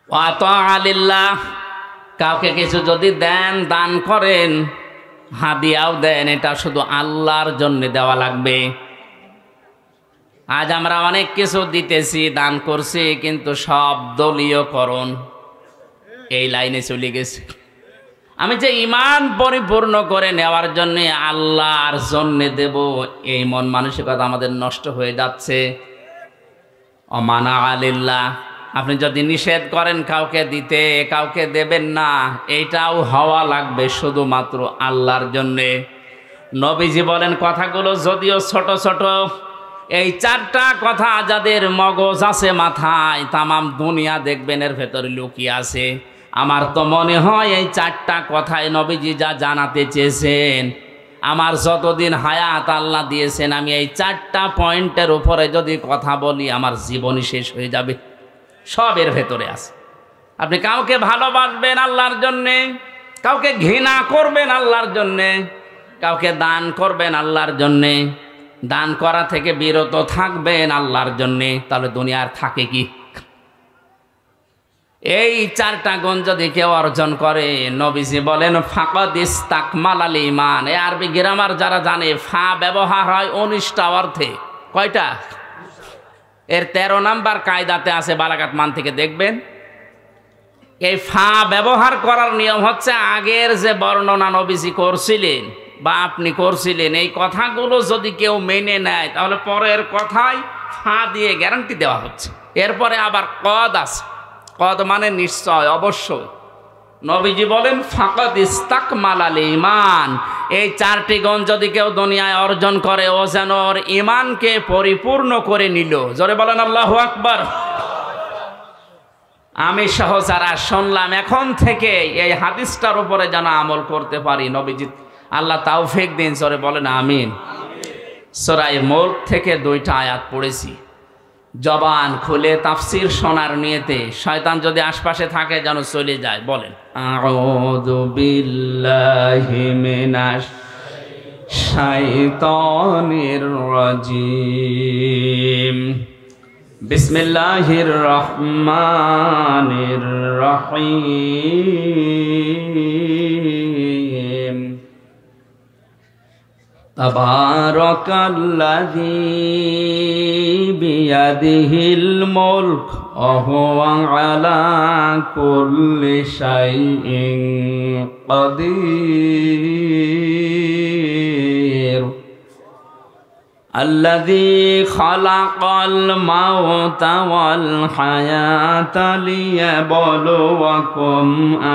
ওয়া তাআ লিল্লাহ, কাউকে কিছু যদি দেন, দান করেন, হাদিয়াও দেন, এটা শুধু আল্লাহর জন্য দেওয়া লাগবে। আজ আমরা অনেক কিছু দিতেছি, দান করছি, কিন্তু সব দলীয়করণ এই লাইনে চলে গেছে। আমি যে ঈমান পরিপূর্ণ করে নেওয়ার জন্য আল্লাহর জন্য দেব, এই মন মানসিকতা আমাদের নষ্ট হয়ে যাচ্ছে। অমানা আলিল্লাহ, আপনি যদি নিষেধ করেন কাউকে দিতে, কাউকে দেবেন না, এইটাও হওয়া লাগবে শুধুমাত্র আল্লাহর জন্যে। নবীজি বলেন কথাগুলো যদিও ছোট ছোট, এই 4টা কথা যাদের মগজ আছে মাথায়, তামাম দুনিয়া দেখবেন এর ভেতরে লুকিয়ে আছে। আমার তো মনে হয় এই 4টা কথায় নবীজি যা জানাতে চেয়েছেন, আমার যতদিন হায়াত আল্লাহ দিয়েছেন, আমি এই 4টা পয়েন্টের উপরে যদি কথা বলি, আমার জীবনই শেষ হয়ে যাবে। সব এর ভেতরে আছে। আপনি কাউকে ভালোবাসবেন আল্লাহর জন্যে, কাউকে ঘৃণা করবেন আল্লাহর জন্যে, কাউকে দান করবেন আল্লাহর জন্যে, দান করা থেকে বিরত থাকবেন আল্লাহর জন্যে, তাহলে দুনিয়ার থাকে কি? এই 4টা গুণ যদি কেউ অর্জন করে, নবীজি বলেন ফাকাদ ইস্তাকমালাল ঈমান। এই আরবি গ্রামার যারা জানে, ফা ব্যবহার হয় 19টা অর্থে। কয়টা? এর 13 নাম্বার কায়দাতে আছে, বালাগাত মান থেকে দেখবেন। এই ফা ব্যবহার করার নিয়ম হচ্ছে, আগের যে বর্ণনা নবীজি করছিলেন বা আপনি করছিলেন, এই কথাগুলো যদি কেউ মেনে নেয়, তাহলে পরের কথায় ফা দিয়ে গ্যারান্টি দেওয়া হচ্ছে। এরপরে আবার কদ আছে, কদ মানে নিশ্চয়, অবশ্যই। নবীজি বলেন ফাকাদ ইস্তাকমালাল ঈমান। এই 4টি গুণ যদি কেউ দুনিয়ায় অর্জন করে, ও যেন ওর ঈমানকে পরিপূর্ণ করে নিল। জোরে বলেন আল্লাহু আকবার। আমি সহ যারা শুনলাম, এখন থেকে এই হাদিসটার উপরে যেন আমল করতে পারি, নবীজি আল্লাহ তাওফিক দিন। জোরে বলেন আমিন। সূরা মুলক থেকে 2টা আয়াত পড়েছি, জবান খুলে তাফসীর শোনার নিয়তে। শয়তান যদি আশপাশে থাকে যেন চলে যায়। বলেন আউযু বিল্লাহি মিনাশ শাইতানির রাজিম। বিসমিল্লাহির রহমানির রহিম। তাবারাকাল্লাযী বিয়াদিহিল মুলক ওয়া হুয়া আলা কুল্লি শাইইন কাদির। আল্লাযী খালাকাল মাউতা ওয়াল হায়াতা লিয়াবলুয়াকুম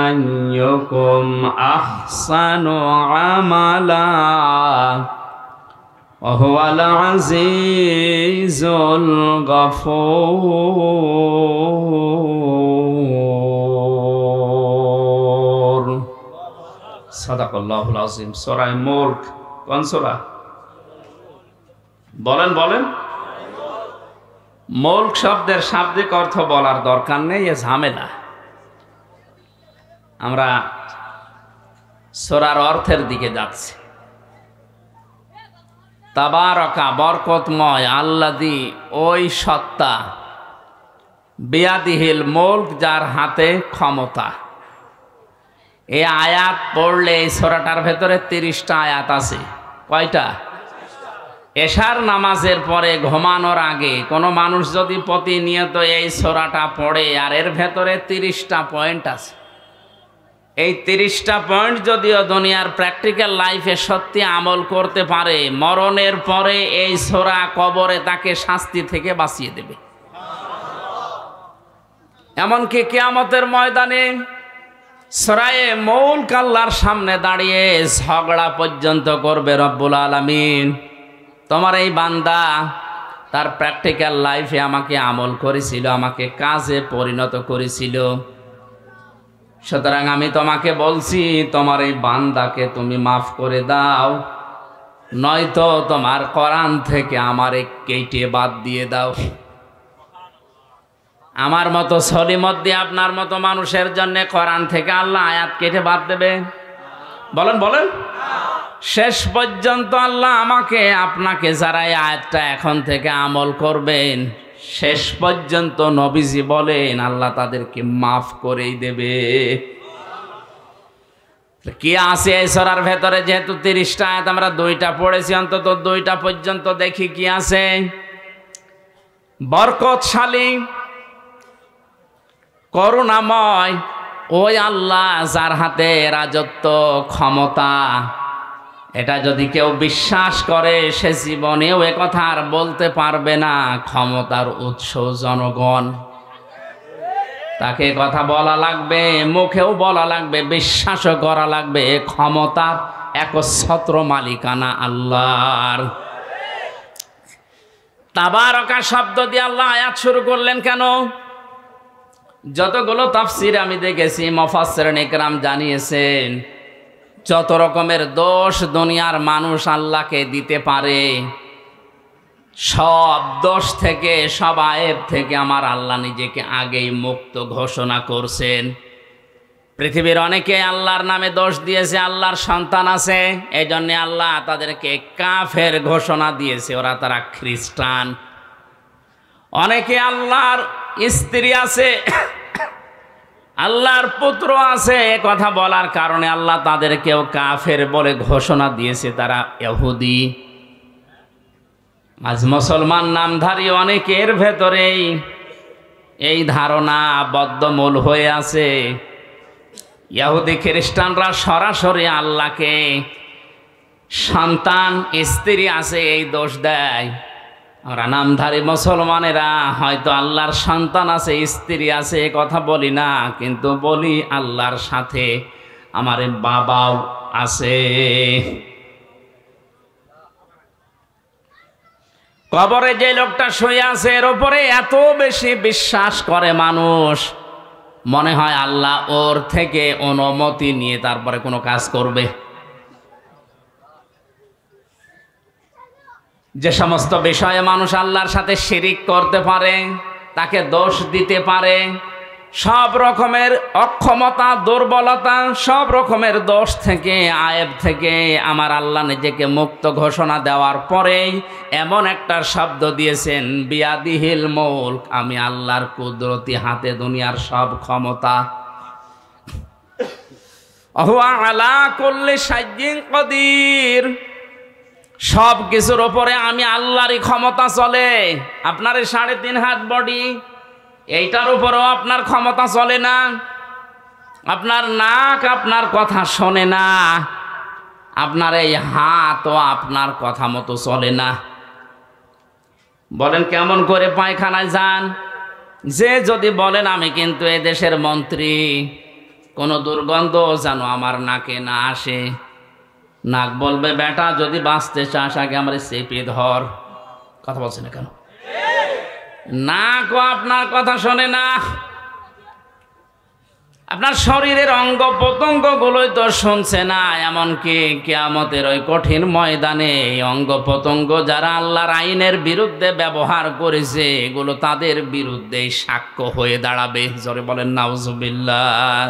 আইয়ুকুম আহসানু আমালা ওয়া হুয়াল আজিজুল গফুর। সাদাকাল্লাহুল আযীম। সূরা মুলক কোন সূরা? বলেন বলেন। মুলক শব্দের শাব্দিক অর্থ বলার দরকার নেই, এ ঝামেলা। আমরা সূরার অর্থের দিকে যাচ্ছি। তাবারাকা বরকতময়, আল্লাযী ওই সত্তা, বিয়াদিহিল মুলক যার হাতে ক্ষমতা। এই আয়াত পড়লে এই সূরাটার ভেতরে 30টা আয়াত আছে। কয়টা? এশার নামাজের পরে ঘুমানোর আগে কোনো মানুষ যদি প্রতিনিয়ত এই সূরাটা পড়ে, আর এর ভেতরে 30টা পয়েন্ট আছে, এই 30টা পয়েন্ট যদিও দুনিয়ার প্র্যাকটিক্যাল লাইফে সত্যি আমল করতে পারে, মরণের পরে এই সূরা কবরে তাকে শাস্তি থেকে বাঁচিয়ে দেবে। এমনকি কিয়ামতের ময়দানে সরায়ে মুলক আল্লাহর সামনে দাঁড়িয়ে ঝগড়া পর্যন্ত করবে রব্বুল আলামিন। তোমার এই বান্দা তার প্র্যাকটিক্যাল লাইফে আমাকে আমল করেছিল, আমাকে কাজে পরিণত করেছিল, সুতরাং আমি তোমাকে বলছি তোমার এই বান্দাকে তুমি মাফ করে দাও, নয়তো তোমার কোরআন থেকে আমারে কেটে বাদ দিয়ে দাও। আমার মতো সলিমদ্দি আপনার মতো মানুষের জন্য কোরআন থেকে আল্লাহ আয়াত কেটে বাদ দেবে? বলেন বলেন। শেষ পর্যন্ত আল্লাহ আমাকে আপনাকে যারা এই আয়াতটা এখন থেকে আমল করবেন, শেষ পর্যন্ত নবীজি বলেন আল্লাহ তাদেরকে মাফ করেই দেবে। কি আছে এই সূরার ভেতরে? যেহেতু 30টা আয়াত আমরা 2টা পড়েছি, অন্তত 2টা পর্যন্ত দেখি কি আছে। বরকতশালী করুণাময় ওই আল্লাহ যার হাতে রাজত্ব ক্ষমতা, এটা যদি কেউ বিশ্বাস করে সে জীবনেও একথা আর বলতে পারবে না ক্ষমতার উৎস জনগণ। তাকে কথা বলা লাগবে, মুখেও বলা লাগবে, বিশ্বাসও করা লাগবে ক্ষমতার একচ্ছত্র মালিকানা আল্লাহর। তাবারাকা শব্দ দিয়ে আল্লাহ আয়াত শুরু করলেন কেন? যতগুলো তাফসীর আমি দেখেছি মুফাসসিরিন ইকরাম জানিয়েছেন, যত রকমের দোষ দুনিয়ার মানুষ আল্লাহকে দিতে পারে, সব দোষ থেকে, সব আয়েব থেকে আমার আল্লাহ নিজেকে আগেই মুক্ত ঘোষণা করছেন। পৃথিবীর অনেকে আল্লাহর নামে দোষ দিয়েছে, আল্লাহর সন্তান আছে, এই জন্যে আল্লাহ তাদেরকে কাফের ঘোষণা দিয়েছে, তারা খ্রিস্টান। অনেকে আল্লাহর স্ত্রী আছে, আল্লাহর পুত্র আছে, কথা বলার কারণে আল্লাহ তাদেরকেও কাফের বলে ঘোষণা দিয়েছে, তারা ইহুদি। আজ মুসলমান নামধারী অনেকের ভেতরেই এই ধারণা বদ্ধমূল হয়ে আছে। ইহুদি খ্রিস্টানরা সরাসরি আল্লাহকে সন্তান স্ত্রী আছে এই দোষ দেয়। আমরা নামধারী মুসলমানেরা হয়তো আল্লাহর সন্তান আছে, স্ত্রী আছে, এ কথা বলি না, কিন্তু বলি আল্লাহর সাথে আমার বাবাও আছে। কবরে যে লোকটা শুয়ে আছে এর উপরে এত বেশি বিশ্বাস করে মানুষ, মনে হয় আল্লাহ ওর থেকে অনুমতি নিয়ে তারপরে কোনো কাজ করবে। যে সমস্ত বিষয়ে মানুষ আল্লাহর সাথে শিরিক করতে পারে, তাকে দোষ দিতে পারে, সব রকমের অক্ষমতা, দুর্বলতা, সব রকমের দোষ থেকে, আয়েব থেকে আমার আল্লাহ নিজেকে মুক্ত ঘোষণা দেওয়ার পরেই এমন একটা শব্দ দিয়েছেন, বিয়াদিহিল মুলক, আমি আল্লাহর কুদরতি হাতে দুনিয়ার সব ক্ষমতা। হুয়া আলা কুল্লি শাইইন কাদির, সব কিছুর ওপরে আমি আল্লাহরই ক্ষমতা চলে। আপনার 3.5 হাত বডি, এইটার উপরেও আপনার ক্ষমতা চলে না। আপনার নাক আপনার কথা শোনে না, আপনার এই হাতও আপনার কথা মতো চলে না। বলেন কেমন করে পায়খানায় যান? যে যদি বলেন আমি কিন্তু এ দেশের মন্ত্রী, কোনো দুর্গন্ধ যেন আমার নাকে না আসে, নাক বলবে বেটা যদি বাঁচতে চাস আগে আমার চেপে ধর। কথা বলছে না কেন? নাকও আপনার কথা শোনে না। আপনার শরীরের অঙ্গ প্রত্যঙ্গ গুলোই তো শুনছে না। এমনকি কিয়ামতের ওই কঠিন ময়দানে অঙ্গ প্রত্যঙ্গ যারা আল্লাহর আইনের বিরুদ্ধে ব্যবহার করেছে, এগুলো তাদের বিরুদ্ধে সাক্ষ্য হয়ে দাঁড়াবে। জোরে বলেন নাউজুবিল্লাহ।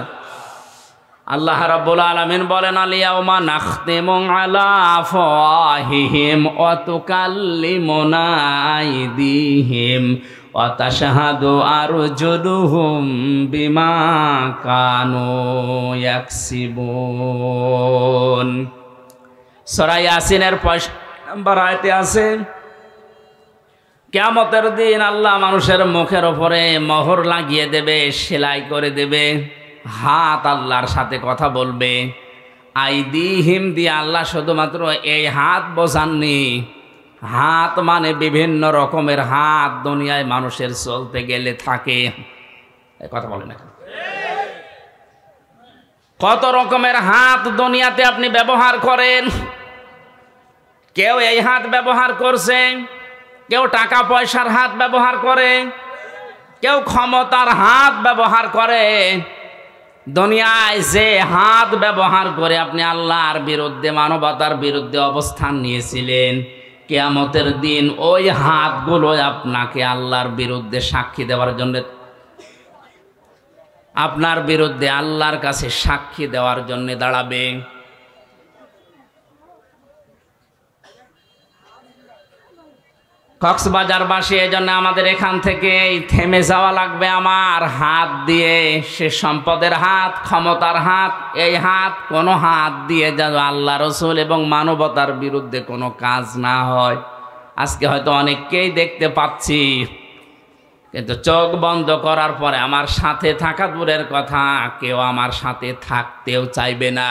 আল্লাহ রাব্বুল আলামিন বলেন, আল-ইয়াওমা নাখতিমু আলা আফওয়াহিহিম ওয়া তুকাল্লিমুনা আইদিহিম ওয়া তাশহাদু আরজুলুহুম বিমা কানু ইয়াকসিবুন। সূরা ইয়াসিনের 5 নম্বর আয়াতে আছে, কিয়ামতের দিন আল্লাহ মানুষের মুখের উপরে মোহর লাগিয়ে দেবে, সেলাই করে দেবে। হাত আল্লাহর সাথে কথা বলবে। আইদিহিম দিয়ে আল্লাহ শুধুমাত্র এই হাত বোঝাননি, হাত মানে বিভিন্ন রকমের হাত দুনিয়ায় মানুষের চলতে গেলে থাকে। কথা বলে না, কত রকমের হাত দুনিয়াতে আপনি ব্যবহার করেন। কেউ এই হাত ব্যবহার করছে, কেউ টাকা পয়সার হাত ব্যবহার করে, কেউ ক্ষমতার হাত ব্যবহার করে। দুনিয়ায় যে হাত ব্যবহার করে আপনি আল্লাহর বিরুদ্ধে, মানবতার বিরুদ্ধে অবস্থান নিয়েছিলেন, কিয়ামতের দিন ওই হাতগুলো আপনাকে আল্লাহর বিরুদ্ধে সাক্ষী দেওয়ার জন্য, আপনার বিরুদ্ধে আল্লাহর কাছে সাক্ষী দেওয়ার জন্য দাঁড়াবে। কক্সবাজারবাসী, এই জন্য আমাদের এখান থেকে থেমে যাওয়া লাগবে। আমার হাত দিয়ে, সে সম্পদের হাত, ক্ষমতার হাত, এই হাত কোনো হাত দিয়ে যেন আল্লাহ রসুল এবং মানবতার বিরুদ্ধে কোনো কাজ না হয়। আজকে হয়তো অনেককেই দেখতে পাচ্ছি, কিন্তু চোখ বন্ধ করার পরে আমার সাথে থাকা দূরের কথা, কেউ আমার সাথে থাকতেও চাইবে না।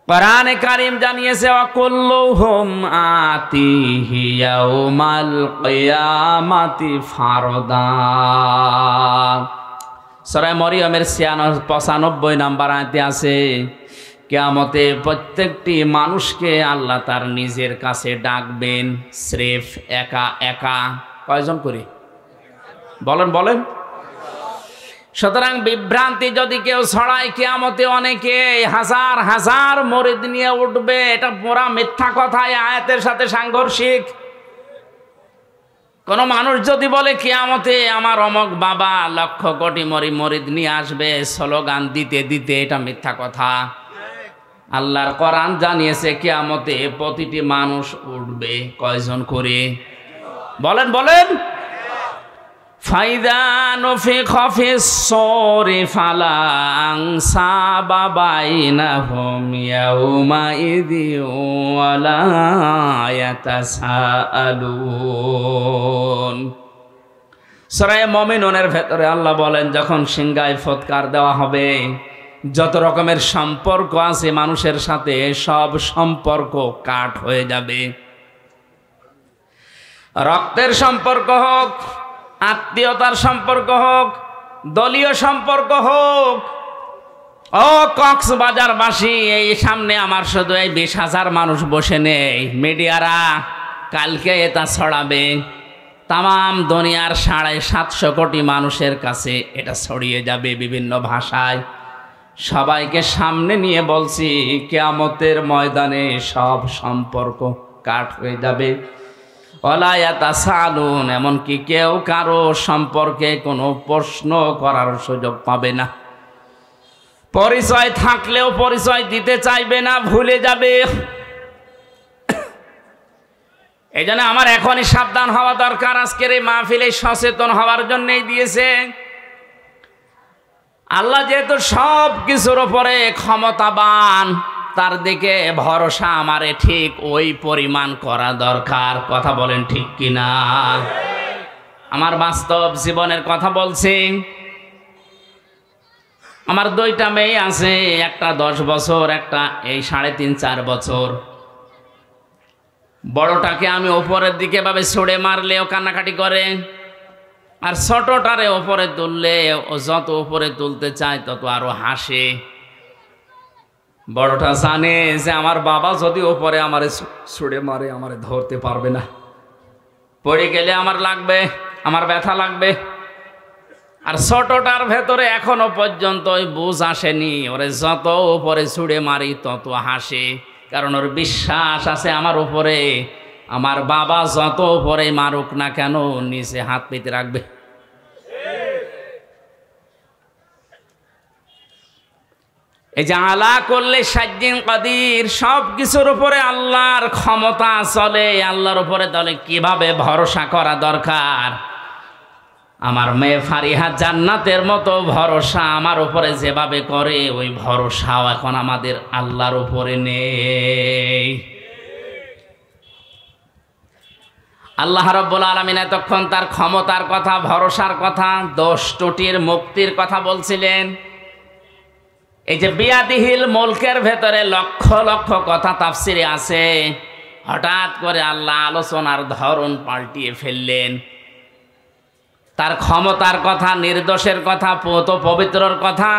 কোরআনে কারীম জানিয়েছে, ওয়াকুল্লুহুম আতিহি ইয়াউমাল কিয়ামাতি ফারদা। সূরা মরিয়মের 95 নম্বর আয়াতে আছে, কিয়ামতে প্রত্যেকটি মানুষকে আল্লাহ তার নিজের কাছে ডাকবেন, স্রেফ একা একা। কয়জন করে বলেন বলেন? সুতরাং বিভ্রান্তি যদি কেউ ছড়ায়, কিয়ামতে অনেকে হাজার হাজার মুরিদ নিয়ে উঠবে, এটা পুরা মিথ্যা কথা, এই আয়াতের সাথে সাংঘর্ষিক। কোন মানুষ যদি বলে কিয়ামতে আমার অমক বাবা লক্ষ কোটি মুরিদ নিয়ে আসবে স্লোগান দিতে দিতে, এটা মিথ্যা কথা। আল্লাহর কোরআন জানিয়েছে কিয়ামতে প্রতিটি মানুষ উঠবে। কয়জন করে বলেন বলেন? ফাইদা নুফিখা ফিস-সূরি ফালা আনসাবা বাইনাহুম ইয়াউমাইযি ওয়ালা ইয়াতাসাআলুন। সূরা মুমিনুনের ভেতরে আল্লাহ বলেন, যখন সিংহায় ফৎকার দেওয়া হবে, যত রকমের সম্পর্ক আছে মানুষের সাথে, সব সম্পর্ক কাট হয়ে যাবে। রক্তের সম্পর্ক হোক, আত্মীয়তার সম্পর্ক হোক, দলীয় সম্পর্ক হোক। ও কক্সবাজারবাসী, এই সামনে আমার শুধু এই 20,000 মানুষ বসে নেই, মিডিয়ারা কালকে এটা ছড়াবে, তাম দুনিয়ার 750 কোটি মানুষের কাছে এটা ছড়িয়ে যাবে বিভিন্ন ভাষায়। সবাইকে সামনে নিয়ে বলছি, কিয়ামতের ময়দানে সব সম্পর্ক কাট হয়ে যাবে। ওয়ালা ইয়াতাসালুন, এমনকি কেউ কারো সম্পর্কে কোনো প্রশ্ন করার সুযোগ পাবে না। পরিচয় থাকলেও পরিচয় দিতে চাইবে না, ভুলে যাবে। এই জন্য আমার এখনই সাবধান হওয়া দরকার। আজকের এই মাহফিলে সচেতন হওয়ার জন্যই দিয়েছে। আল্লাহ যেহেতু সব কিছুর উপরে ক্ষমতাবান, তার দিকে ভরসা আমারে ঠিক ওই পরিমাণ করা দরকার। কথা বলেন ঠিক কিনা? আমার বাস্তব জীবনের কথা বলছি। আমার 2টা মেয়ে আছে, একটা 10 বছর, একটা এই 3.5-4 বছর। বড়টাকে আমি ওপরের দিকে ভাবে ছুড়ে মারলে ও কান্নাকাটি করে, আর ছোটটারে ওপরে তুললে ও যত উপরে তুলতে চায় তত আরো হাসে। বড়টা জানে যে আমার বাবা যদি ওপরে আমারে ছুড়ে মারে, আমারে ধরতে পারবে না, পড়ে গেলে আমার লাগবে, আমার ব্যথা লাগবে। আর ছোটটার ভেতরে এখনো পর্যন্ত ওই বুঝ আসেনি, ওরে যত উপরে ছুড়ে মারি তত হাসে, কারণ ওর বিশ্বাস আছে আমার উপরে আমার বাবা যত উপরে মারুক না কেন নিচে হাত পেতে রাখবে। এই যে আলা করলে সাজ্জিন কাদির, সব কিছুর উপরে আল্লাহর ক্ষমতা চলে। আল্লাহর উপরে তাহলে কিভাবে ভরসা করা দরকার। আমার মেয়ে ফারিহা জান্নাতের মতো ভরসা আমার উপরে যেভাবে করে, ওই ভরসাও এখন আমাদের আল্লাহর উপরে নেই। আল্লাহ রাব্বুল আলামিন এতক্ষণ তার ক্ষমতার কথা, ভরসার কথা, দোষ ত্রুটির মুক্তির কথা বলছিলেন। এই যে বিয়াদিহিল মুলকের ভেতরে লক্ষ লক্ষ কথা তাফসিরে আছে, হঠাৎ করে আল্লাহ আলোচনার ধরন পাল্টিয়ে ফেললেন। তার ক্ষমতার কথা, নির্দোষের কথা, পৌত পবিত্রর কথা,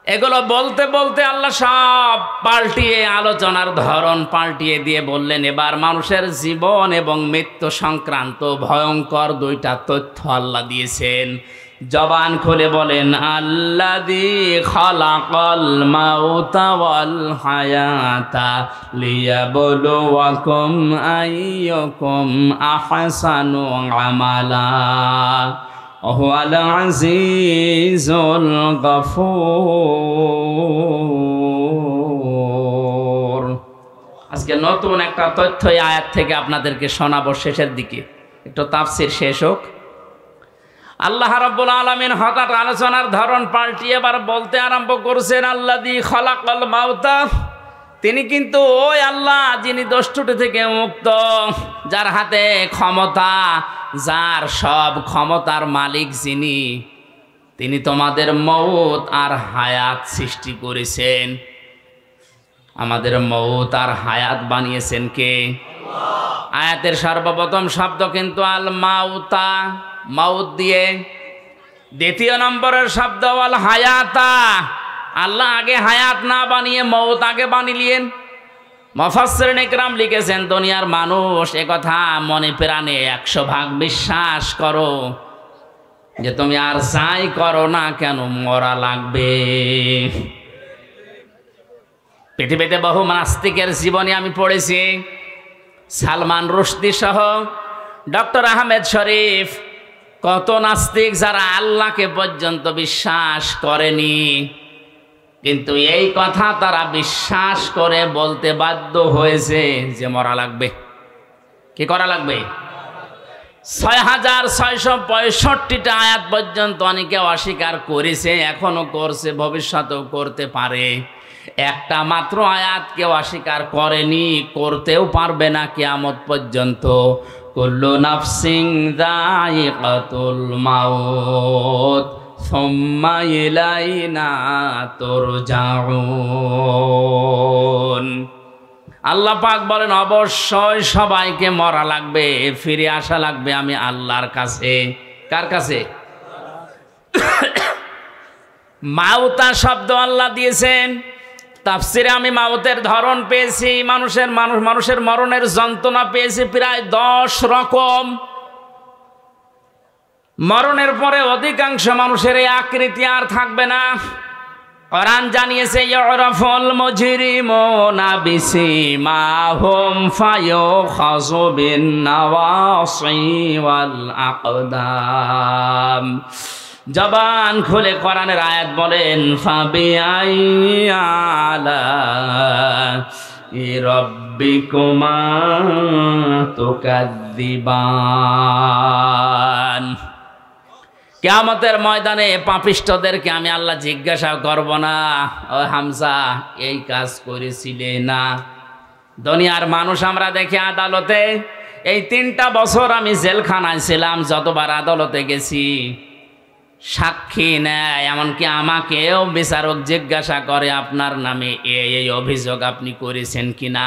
এগুলো বলতে বলতে আল্লাহ সব পাল্টিয়ে আলোচনার ধরন পাল্টিয়ে দিয়ে বললেন, এবার মানুষের জীবন এবং মৃত্যু সংক্রান্ত ভয়ঙ্কর দুইটা তথ্য আল্লাহ দিয়েছেন। জবান খুলে বলেন, আল্লাযী খালাকাল মাউতা ওয়াল হায়াতা লিয়াবলুয়াকুম আইয়ুকুম আহসানু আমালা ওয়াল আজিজুল গফুর। আজকে নতুন একটা তথ্য এই আয়াত থেকে আপনাদেরকে শোনাবো। শেষের দিকে একটু তাফসীর শেষ হোক। আল্লাহ রাব্বুল আলামিন হঠাৎ আলোচনার ধরন পাল্টিয়ে এবার বলতে আরম্ভ করেছেন, আল্লাযী খালাকাল মাউতা, তিনি কিন্তু ওই আল্লাহ যিনি দোষত্রুটি থেকে মুক্ত, যার হাতে ক্ষমতা, যার সব ক্ষমতার মালিক যিনি, তিনি তোমাদের মউত আর হায়াত সৃষ্টি করেছেন। আমাদের মউত আর হায়াত বানিয়েছেন কে? আয়াতের সর্বপ্রথম শব্দ কিন্তু আল মাউতা, মাউত দিয়ে। দ্বিতীয় নম্বরের শব্দ আল হায়াতা, আল্লাহ আগে হায়াত না বানিয়ে মউত আগে বানিলেন। মুফাসসিরিন ইকরাম লিখেছেন, দুনিয়ার মানুষ একথা মনে প্রাণে 100 ভাগ বিশ্বাস করো যে তুমি আর যাই করো না কেন মরা লাগবে। পৃথিবীতে বহু নাস্তিকের জীবনী আমি পড়েছি, সালমান রুশদি সহ ডক্টর আহমেদ শরীফ, কত নাস্তিক যারা আল্লাহকে পর্যন্ত বিশ্বাস করেনি, কিন্তু এই কথা তারা বিশ্বাস করে বলতে বাধ্য হয়েছে যে মরা লাগবে। কি করা লাগবে? 6665টা আয়াত পর্যন্ত অনেকে অস্বীকার করেছে, এখনো করছে, ভবিষ্যতেও করতে পারে। একটা মাত্র আয়াত কেউ অস্বীকার করেনি, করতেও পারবে না কিয়ামত পর্যন্ত। কুল্লু নাফসিন যায়িকাতুল মাউত সুম্মা ইলাইনা তুরজাউন। আল্লাহ পাক বলেন, অবশ্যই সবাইকে মরা লাগবে, ফিরে আসা লাগবে আমি আল্লাহর কাছে। কার কাছে? মাউতা শব্দ আল্লাহ দিয়েছেন। তাফসিরে আমি মাউতের ধরন পেয়েছি, মানুষের মরণের যন্ত্রণা পেয়েছি প্রায় 10 রকম। মরণের পরে অধিকাংশ মানুষের এই আকৃতি আর থাকবে না। কোরআন জানিয়েছে, ইউরাফুল মুজরিমুনা বিসিমাহুম ফায়ুখাযু বিন নাওয়াসি ওয়াল আকদাম। জবান খুলে কোরআনের আয়াত বলেন, ফাবিআই আলাই রাব্বিকুমা তুকাযযিবান। কিয়ামতের ময়দানে পাপিষ্ঠদেরকে আমি আল্লাহ জিজ্ঞাসা করব না, ও হামজা এই কাজ করেছিলে না? দুনিয়ার মানুষ আমরা দেখি আদালতে, এই 3টা বছর আমি জেলখানায় ছিলাম, যতবার আদালতে গেছি সাক্ষী নেয়, এমনকি আমাকেও বিচারক জিজ্ঞাসা করে আপনার নামে এই অভিযোগ আপনি করেছেন কিনা।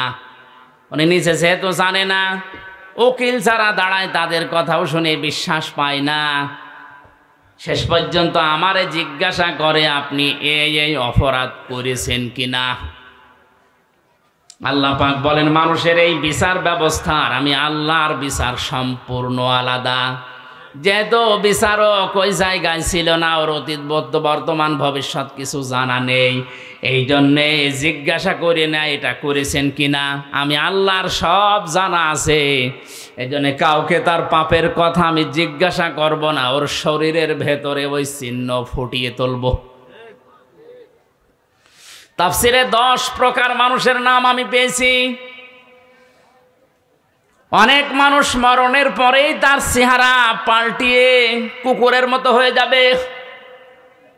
উনি নিচে যেহেতু জানে না, উকিল যারা দাঁড়ায় তাদের কথাও শুনে বিশ্বাস পায় না, শেষ পর্যন্ত আমারে জিজ্ঞাসা করে আপনি এই অপরাধ করেছেন কিনা। আল্লাহ পাক বলেন, মানুষের এই বিচার ব্যবস্থার আমি আল্লাহর বিচার সম্পূর্ণ আলাদা। যেহেতু বিচারক ওই জায়গায় ছিল না, ওর অতীত বর্তমান ভবিষ্যৎ কিছু জানা নেই, এই জন্যে জিজ্ঞাসা করে না এটা করেছেন কিনা। আমি আল্লাহর সব জানা আছে, এই জন্যে কাউকে তার পাপের কথা আমি জিজ্ঞাসা করব না, ওর শরীরের ভেতরে ওই চিহ্ন ফুটিয়ে তুলব। তাফসিরে 10 প্রকার মানুষের নাম আমি পেয়েছি। অনেক মানুষ মরণের পরেই তার চেহারা পাল্টিয়ে কুকুরের মতো হয়ে যাবে।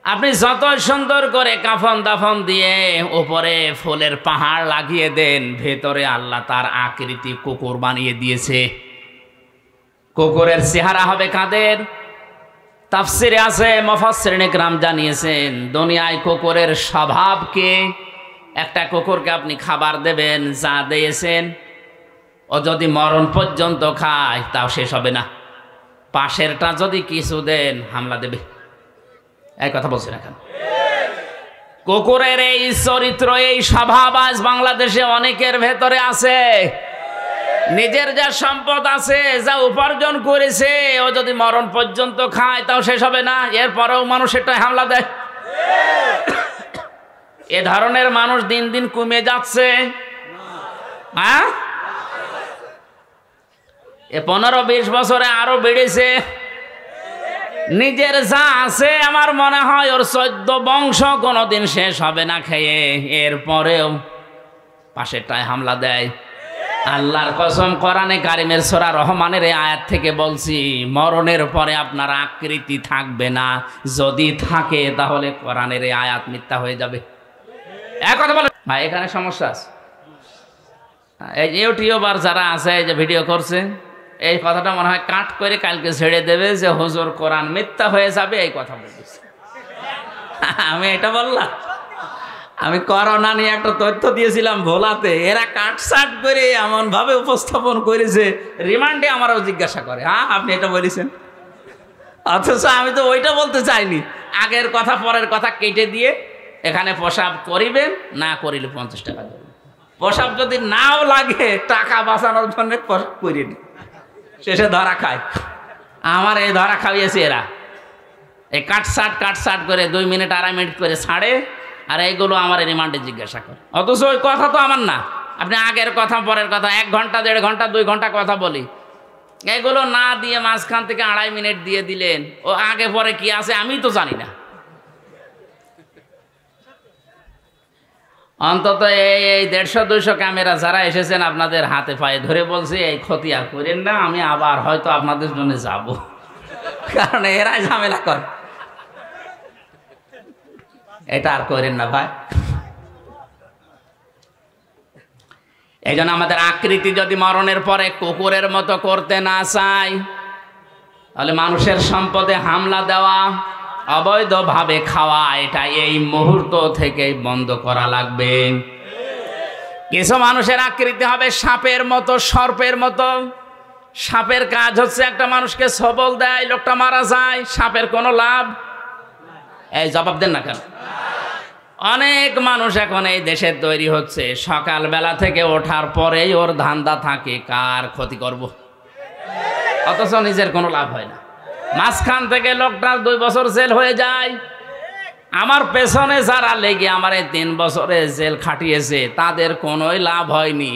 আপনি যতই সুন্দর করে কাফন দাফন দিয়ে উপরে ফুলের পাহাড় লাগিয়ে দেন, ভেতরে আল্লাহ তার আকৃতি কুকুর বানিয়ে দিয়েছে। কুকুরের চেহারা হবে কাদের? তাফসিরে আছে, মুফাসসিরিন ইকরাম জানিয়েছেন, দুনিয়ায় কুকুরের স্বভাবকে, একটা কুকুরকে আপনি খাবার দেবেন, যা দিয়েছেন, ও যদি মরণ পর্যন্ত খায় তাও শেষ হবে না। পাশেরটা যদি কিছু দেন হামলা দেবে। এই কথা বলছেন এখন। কুকুরের এই চরিত্র, এই স্বভাব আজ বাংলাদেশে অনেকের ভেতরে আছে। নিজের যা সম্পদ আছে, যা উপার্জন করেছে, ও যদি মরণ পর্যন্ত খায় তাও শেষ হবে না, এরপরেও মানুষেরটাই হামলা দেয়। এ ধরনের মানুষ দিন দিন কমে যাচ্ছে। হ্যাঁ, এ 15-20 বছরে আরো বেড়েছে। নিজের যা আছে আমার মনে হয় ওর 14 বংশ কোনোদিন শেষ হবে না খেয়ে, এরপরেও পাশেরটায় হামলা দেয়। আল্লাহর কসম, কোরআনে কারিমের সূরা রহমানের এই আয়াত থেকে বলছি, মরণের পরে আপনার আকৃতি থাকবে না। যদি থাকে তাহলে কোরআনের এই আয়াত মিথ্যা হয়ে যাবে। এক কথা বলে ভাই, এখানে সমস্যা আছে। এই ইউটিউবার যারা আছে, এই যে ভিডিও করছে, এই কথাটা মনে হয় কাট করে কালকে ছেড়ে দেবে যে হুজুর কোরআন মিথ্যা হয়ে যাবে, এই কথা বলতেছে। আমি এটা বললাম, আমি করোনা নিয়ে একটা তথ্য দিয়েছিলাম ভোলাতে, এরা কাটসাট করে এমন ভাবে উপস্থাপন করেছে, রিমান্ডে আমারও জিজ্ঞাসা করে, হ্যাঁ আপনি এটা বলেছেন, অথচ আমি তো ওইটা বলতে চাইনি। আগের কথা পরের কথা কেটে দিয়ে এখানে প্রসাব করিবেন, না করিলে 50 টাকা দেবেন। প্রসাব যদি নাও লাগে, টাকা বাঁচানোর জন্য প্রসাব করিয়ে নি, শেষে ধরা খায়। আমার এই ধরা খাইয়েছে এরা, এই কাটসাট করে 2 মিনিট 2.5 মিনিট করে ছাড়ে, আর এইগুলো আমার রিমান্ডে জিজ্ঞাসা করে। অথচ ওই কথা তো আমার না, আপনি আগের কথা পরের কথা 1 ঘন্টা 1.5 ঘন্টা 2 ঘন্টা কথা বলি, এগুলো না দিয়ে মাঝখান থেকে 2.5 মিনিট দিয়ে দিলেন। ও আগে পরে কি আছে আমি তো জানি না। অন্তত এই 150-200 ক্যামেরা যারা এসেছেন, আপনাদের হাতে পায়ে ধরে বলছি, এই ক্ষতি আর করেন না, আমি আবার হয়তো আপনাদের জন্য যাব, কারণ এরাই ঝামেলা করে। এটা আর করেন না ভাই। এই জন্য আমাদের আকৃতি যদি মরণের পরে কুকুরের মতো করতে না চাই, তাহলে মানুষের সম্পদে হামলা দেওয়া, অবৈধভাবে খাওয়া, এটা এই মুহূর্ত থেকে বন্ধ করা লাগবে। কিছু মানুষের আকৃতি হবে সাপের মতো, সর্পের মতো। সাপের কাজ হচ্ছে একটা মানুষকে সবল দেয়, লোকটা মারা যায়, সাপের কোনো লাভ। এই জবাব দেন না কেন? অনেক মানুষ এখন এই দেশের তৈরি হচ্ছে, সকালবেলা থেকে ওঠার পরেই ওর ধান্দা থাকে কার ক্ষতি করব, অথচ নিজের কোনো লাভ হয় না। মাঝখান থেকে লোকটার 2 বছর জেল হয়ে যায়। আমার পেছনে যারা লেগে আমার এই 3 বছরে জেল খাটিয়েছে, তাদের কোনোই লাভ হয়নি।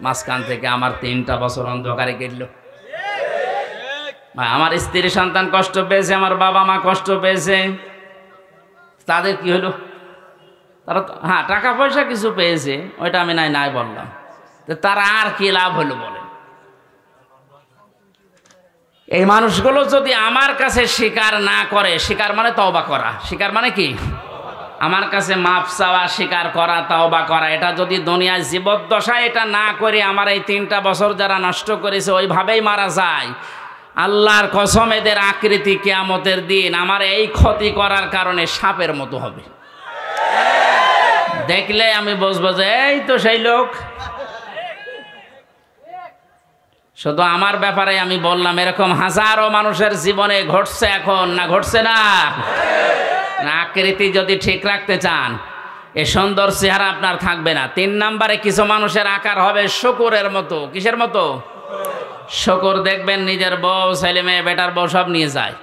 মাঝখান থেকে আমার 3টা বছর অন্ধকারে গেল। আমার স্ত্রী সন্তান কষ্ট পেয়েছে, আমার বাবা মা কষ্ট পেয়েছে, তাদের কি হলো? তারা হ্যাঁ টাকা পয়সা কিছু পেয়েছে, ওইটা আমি নাই বললাম, তো তারা আর কি লাভ হলো বলেন? এই মানুষগুলো যদি আমার কাছে স্বীকার না করে, স্বীকার মানে তওবা করা, স্বীকার মানে কি? আমার কাছে মাফ চাওয়া, স্বীকার করা, তওবা করা, এটা যদি দুনিয়ায় জীবদ্দশায় এটা না করে আমার এই 3টা বছর যারা নষ্ট করেছে ওইভাবেই মারা যায়, আল্লাহর কসম এদের আকৃতি কিয়ামতের দিন আমার এই ক্ষতি করার কারণে সাপের মতো হবে। দেখলে আমি বুঝবো যে এই তো সেই লোক। শুধু আমার ব্যাপারে আমি বললাম, এরকম হাজারো মানুষের জীবনে ঘটছে এখন, না ঘটছে না? আকৃতি যদি ঠিক রাখতে চান, এ সুন্দর চেহারা আপনার থাকবে না। 3 নম্বরে কিছু মানুষের আকার হবে শূকরের মতো। কিসের মতো? শূকর দেখবেন নিজের বউ, ছেলে মেয়ে, বেটার বউ সব নিয়ে যায়,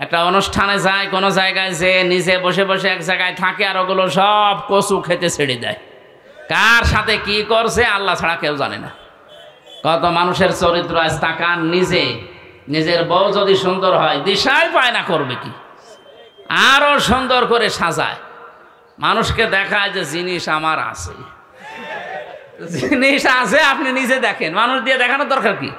একটা অনুষ্ঠানে যায়, কোনো জায়গায় যে নিজে বসে বসে এক জায়গায় থাকে, আর ওগুলো সব কচু খেতে ছেড়ে দেয়। কার সাথে কি করছে আল্লাহ ছাড়া কেউ জানে না। কত মানুষের চরিত্র আজ তাকান, নিজের বউ যদি সুন্দর হয় দিশাই পায় না করবে কি, আরো সুন্দর করে সাজায়, মানুষকে দেখায় যে জিনিস আমার আছে, জিনিস আছে, আপনি নিজে দেখেন, মানুষ দিয়ে দেখানোর দরকার কি?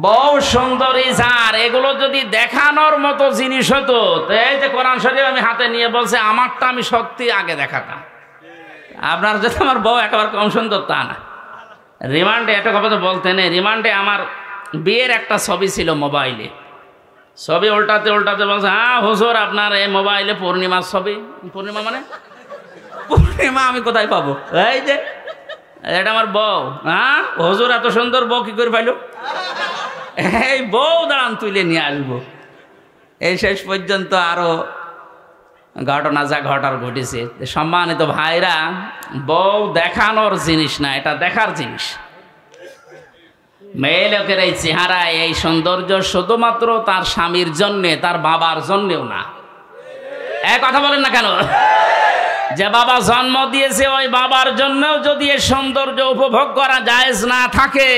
বউ সুন্দরী যার, এগুলো যদি দেখানোর মতো জিনিস হতো, তো এই যে কোরআন শরীফ আমি হাতে নিয়ে বলছে আমারটা আমি সত্যি আগে দেখাতাম। আপনার যদি আমার বউ একেবারে কম সুন্দর তা না। রিমান্ডে একটা কথা তো বলতে নেই, রিমান্ডে আমার বিয়ের একটা ছবি ছিল মোবাইলে, ছবি উল্টাতে উল্টাতে বলছে, হ্যাঁ হুজুর আপনার এই মোবাইলে পূর্ণিমার ছবি। পূর্ণিমা মানে পূর্ণিমা আমি কোথায় পাবো? এই যে এটা আমার বউ। হ্যাঁ হুজুর এত সুন্দর বউ কি করে পাইল? এই বউ দাঁড়ান তুলে নিয়ে আসবো। এই শেষ পর্যন্ত আরো ঘটনা যা ঘটার ঘটেছে। সম্মানিত ভাইরা, বউ দেখানোর জিনিস না, এটা দেখার জিনিস। মেয়ে লোকের এই চেহারা, এই সৌন্দর্য শুধুমাত্র তার স্বামীর জন্যে, তার বাবার জন্যেও না। এক কথা বলেন না কেন? যে বাবা জন্ম দিয়েছে ওই বাবার জন্যও যদি এই সৌন্দর্য উপভোগ করা জায়েজ না থাকে,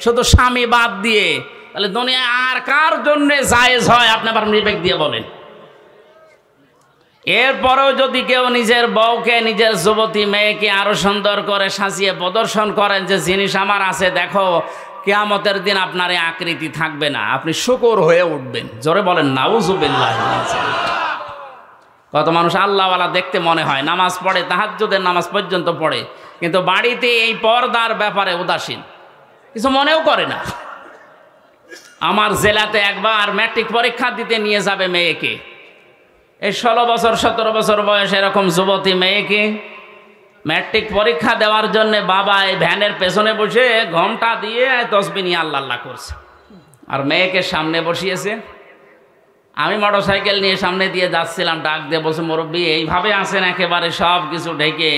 শুধু স্বামী বাদ দিয়ে, তাহলে দুনিয়া আর কার জন্য জায়েজ হয়? আপনি আবার বিবেক দিয়ে বলেন। এরপরেও যদি কেউ নিজের বউকে, নিজের যুবতী মেয়েকে আরো সুন্দর করে সাজিয়ে প্রদর্শন করেন যে জিনিস আমার আছে দেখো, কিয়ামতের দিন আপনার এই আকৃতি থাকবে না, আপনি শুকর হয়ে উঠবেন। জোরে বলেন নাউযুবিল্লাহ। কত মানুষ আল্লাহওয়ালা দেখতে মনে হয়, নামাজ পড়ে, তাহাজ্জুদের নামাজ পর্যন্ত পড়ে, কিন্তু বাড়িতে এই পর্দার ব্যাপারে উদাসীন, কিছু মনেও করে না। আমার জেলাতে একবার ম্যাট্রিক পরীক্ষা দিতে নিয়ে যাবে মেয়েকে, এই 16 বছর 17 বছর বয়স এরকম যুবতী মেয়েকে ম্যাট্রিক পরীক্ষা দেওয়ার জন্য বাবা এই ভ্যানের পেছনে বসে ঘোমটা দিয়ে তসবিহ নিয়ে আল্লাহ আল্লাহ করছে, আর মেয়েকে সামনে বসিয়েছে। আমি মোটরসাইকেল নিয়ে সামনে দিয়ে যাচ্ছিলাম, ডাক দিয়ে বলছে, মুরব্বী এইভাবে আছেন একেবারে সব কিছু ঢেকে?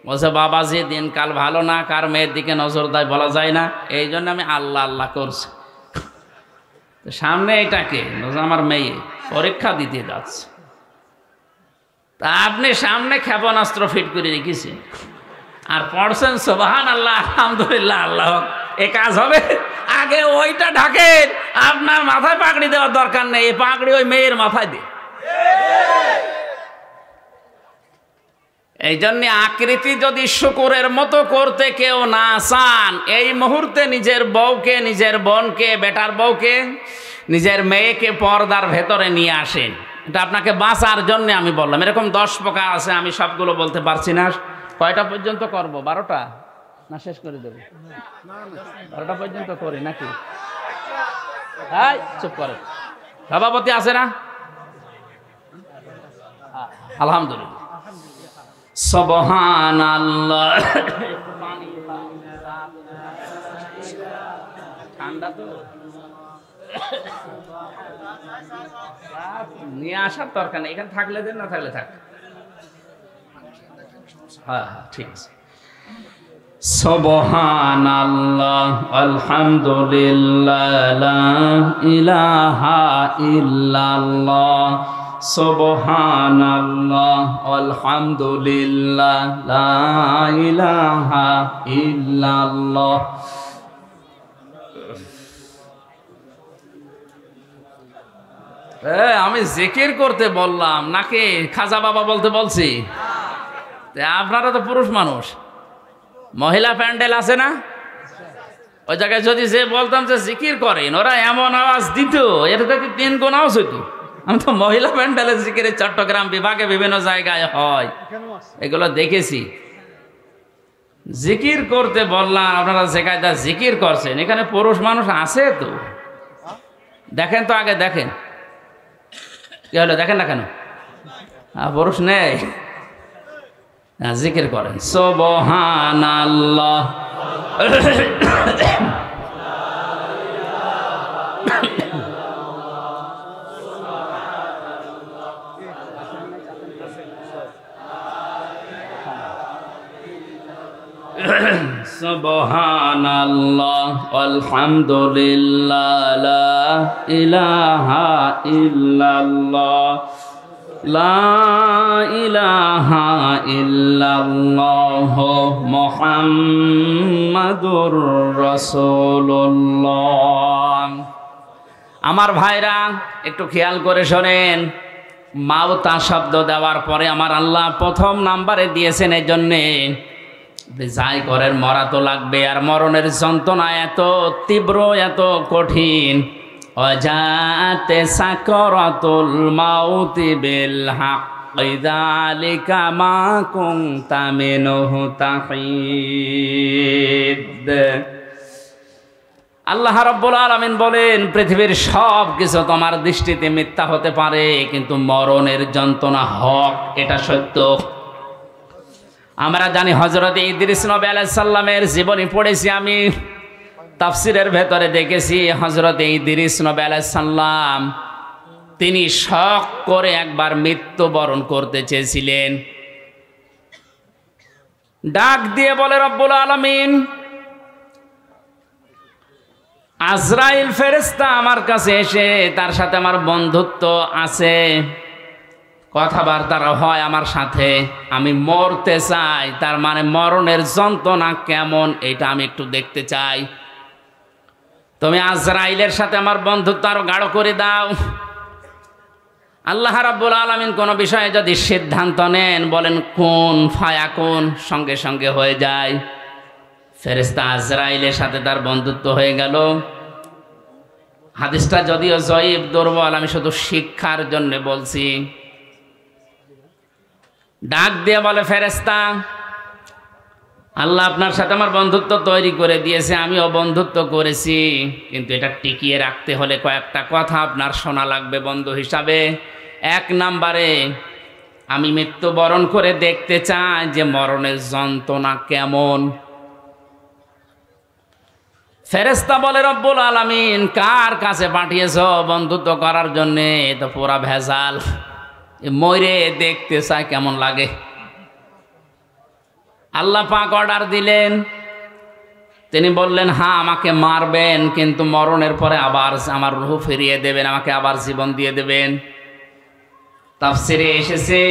বলছে, বাবাজি দিনকাল ভালো না, কার মেয়ের দিকে নজর দেয় বলা যায় না, এই জন্য আমি আল্লাহ আল্লাহ করছি। সামনে এটাকে আমার মেয়ে পরীক্ষা দিতে যাচ্ছে, তা আপনি সামনে ক্ষেপণাস্ত্র ফিট করে রেখেছেন আর পড়ছেন সুবহানাল্লাহ আলহামদুলিল্লাহ আল্লাহ। এ কাজ হবে? আগে ওইটা ঢাকেন, আপনার মাথায় পাগড়ি দেওয়ার দরকার নেই, এই পাগড়ি ওই মেয়ের মাথায় দিয়ে। এই জন্য আকৃতি যদি শুকুরের মতো করতে কেউ না চান, এই মুহূর্তে নিজের বউকে, নিজের বোনকে, বেটার বউকে, নিজের মেয়েকে পর্দার ভেতরে নিয়ে আসেন। এটা আপনাকে বাঁচার জন্য আমি বললাম। এরকম 10 প্রকার আছে, আমি সবগুলো বলতে পারছি না। কয়টা পর্যন্ত করব? 12টা না শেষ করে দেব? 12টা পর্যন্ত করি নাকি? হ্যাঁ, চুপ করে। সভাপতি আছে না? আলহামদুলিল্লাহ। সুবহানাল্লাহ। ঠান্ডা তো নিয়ে আসার দরকার নেই, এখানে থাকলে দেন, না থাকলে থাক। হ্যাঁ হ্যাঁ ঠিক আছে। সুবহানাল্লাহ আলহামদুলিল্লাহ লা ইলাহা ইল্লাল্লাহ সুবহানাল্লাহ আলহামদুলিল্লাহ লা ইলাহা ইল্লাল্লাহ। আমি জিকির করতে বললাম নাকি খাজা বাবা বলতে বলছি? আপনারা তো পুরুষ মানুষ, মহিলা প্যান্ডেল আছে না, ওই জায়গায় যদি যে বলতাম যে জিকির করেন, ওরা এমন আওয়াজ দিত, এটা তো 3 গুণ আওয়াজ হইতো। আমি তো মহিলা প্যান্ডেলের জিকিরে চট্টগ্রাম বিভাগে বিভিন্ন জায়গায় হয়, এগুলো দেখেছি। জিকির করতে বললাম, আপনারা যে কায়দা জিকির করছেন, এখানে পুরুষ মানুষ আছে তো? দেখেন তো আগে, দেখেন কি হলো, দেখেন না কেন? পুরুষ নেই, জিকির করেন সুবহানাল্লাহ। সুবহানাল্লাহ আলহামদুলিল্লাহ লা ইলাহা ইল্লাল্লাহ লা ইলাহা ইল্লাল্লাহ মুহাম্মাদুর রাসূলুল্লাহ। আমার ভাইরা একটু খেয়াল করে শোনেন, মাউতা শব্দ দেওয়ার পরে আমার আল্লাহ প্রথম নাম্বারে দিয়েছেন এই জন্যে যাই করেন মরা তো লাগবে, আর মরণের যন্ত্রণা এত তীব্র, এত কঠিন। অজাতে সাকরাতুল মাউতি বিল হক যালিকা মা কুনতা মিনহু তাহিদ। আল্লাহ রাব্বুল আলামিন বলেন, পৃথিবীর সব কিছু তোমার দৃষ্টিতে মিথ্যা হতে পারে, কিন্তু মরণের যন্ত্রণা হক, এটা সত্য। আমরা জানি হযরত ইদ্রিস নবী আলাইহিস সালামের জীবনী পড়েছি আমি। তাফসিরের ভেতরে দেখেছি হযরত ইদ্রিস নবী আলাইহিস সালাম তিনি শখ করে একবার মৃত্যুবরণ করতে চেয়েছিলেন। ডাক দিয়ে বলে রব্বুল আলামিন, আজরাইল ফেরেশতা আমার কাছে এসে তার সাথে আমার বন্ধুত্ব আছে, কথাবার্তা হয় আমার সাথে, আমি মরতে চাই, তার মানে মরণের যন্ত্রণা কেমন এটা আমি একটু দেখতে চাই। তুমি আজরাইলের সাথে আমার বন্ধুত্ব আরো গাঢ় করে দাও। আল্লাহ রাব্বুল আলামিন কোন বিষয়ে যদি সিদ্ধান্ত নেন, বলেন কোন ফায়াকুন, সঙ্গে সঙ্গে হয়ে যায়। ফেরেশতা আজরাইলের সাথে তার বন্ধুত্ব হয়ে গেল। হাদিসটা যদিও জয়ীফ, দুর্বল, আমি শুধু শিক্ষার জন্য বলছি। ডাক দিয়ে বলে ফেরেশতা, আল্লাহ আপনার সাথে আমার বন্ধুত্ব তৈরি করে দিয়েছে, আমিও বন্ধুত্ব করেছি, কিন্তু এটা টিকিয়ে রাখতে হলে কয়েকটা কথা আপনার শোনা লাগবে বন্ধু হিসাবে। এক নম্বরে, আমি মৃত্যুবরণ করে দেখতে চাই যে মরণের যন্ত্রণা কেমন। ফেরেশতা বলে রব্বুল আলামিন, কার কাছে পাঠিয়েছো বন্ধুত্ব করার জন্যে? এ তো পুরা ভেজাল, মরে দেখতে চাই কেমন লাগে। আল্লাহ পাক অর্ডার দিলেন, তিনি বললেন হ্যাঁ আমাকে মারবেন, কিন্তু মরণের পরে আবার আমার রূহ ফিরিয়ে দেবেন, আমাকে আবার জীবন দিয়ে দেবেন। তাফসিরে এসেছে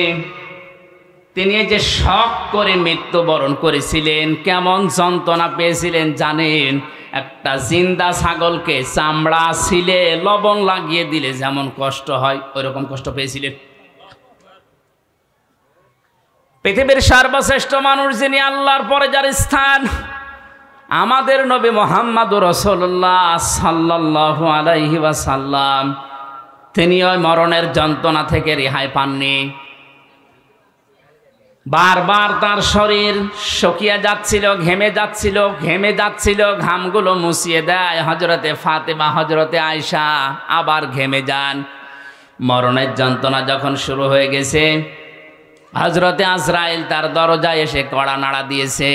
তিনি যে শখ করে মৃত্যুবরণ করেছিলেন, কেমন যন্ত্রণা পেয়েছিলেন জানেন? একটা জিন্দা ছাগলকে চামড়া ছিলে লবণ লাগিয়ে দিলে যেমন কষ্ট হয়, ওইরকম কষ্ট পেয়েছিলেন। পৃথিবীর সর্বশ্রেষ্ঠ মানুষ যিনি, আল্লাহর পরে যার স্থান, আমাদের নবী মুহাম্মদুর রাসূলুল্লাহ সাল্লাল্লাহু আলাইহি ওয়াসাল্লাম, তিনি ওই মরণের যন্ত্রণা থেকে রেহাই পাননি। বারবার তার শরীর শুকিয়ে যাচ্ছিল, ঘেমে যাচ্ছিল, ঘামগুলো মুছিয়ে দেয় হযরতে ফাতেমা, হযরতে আয়েশা, আবার ঘেমে যান। মরণের যন্ত্রণা যখন শুরু হয়ে গেছে, হযরতে আজরাইল তার দরজায় এসে কড়া নাড়া দিয়েছে।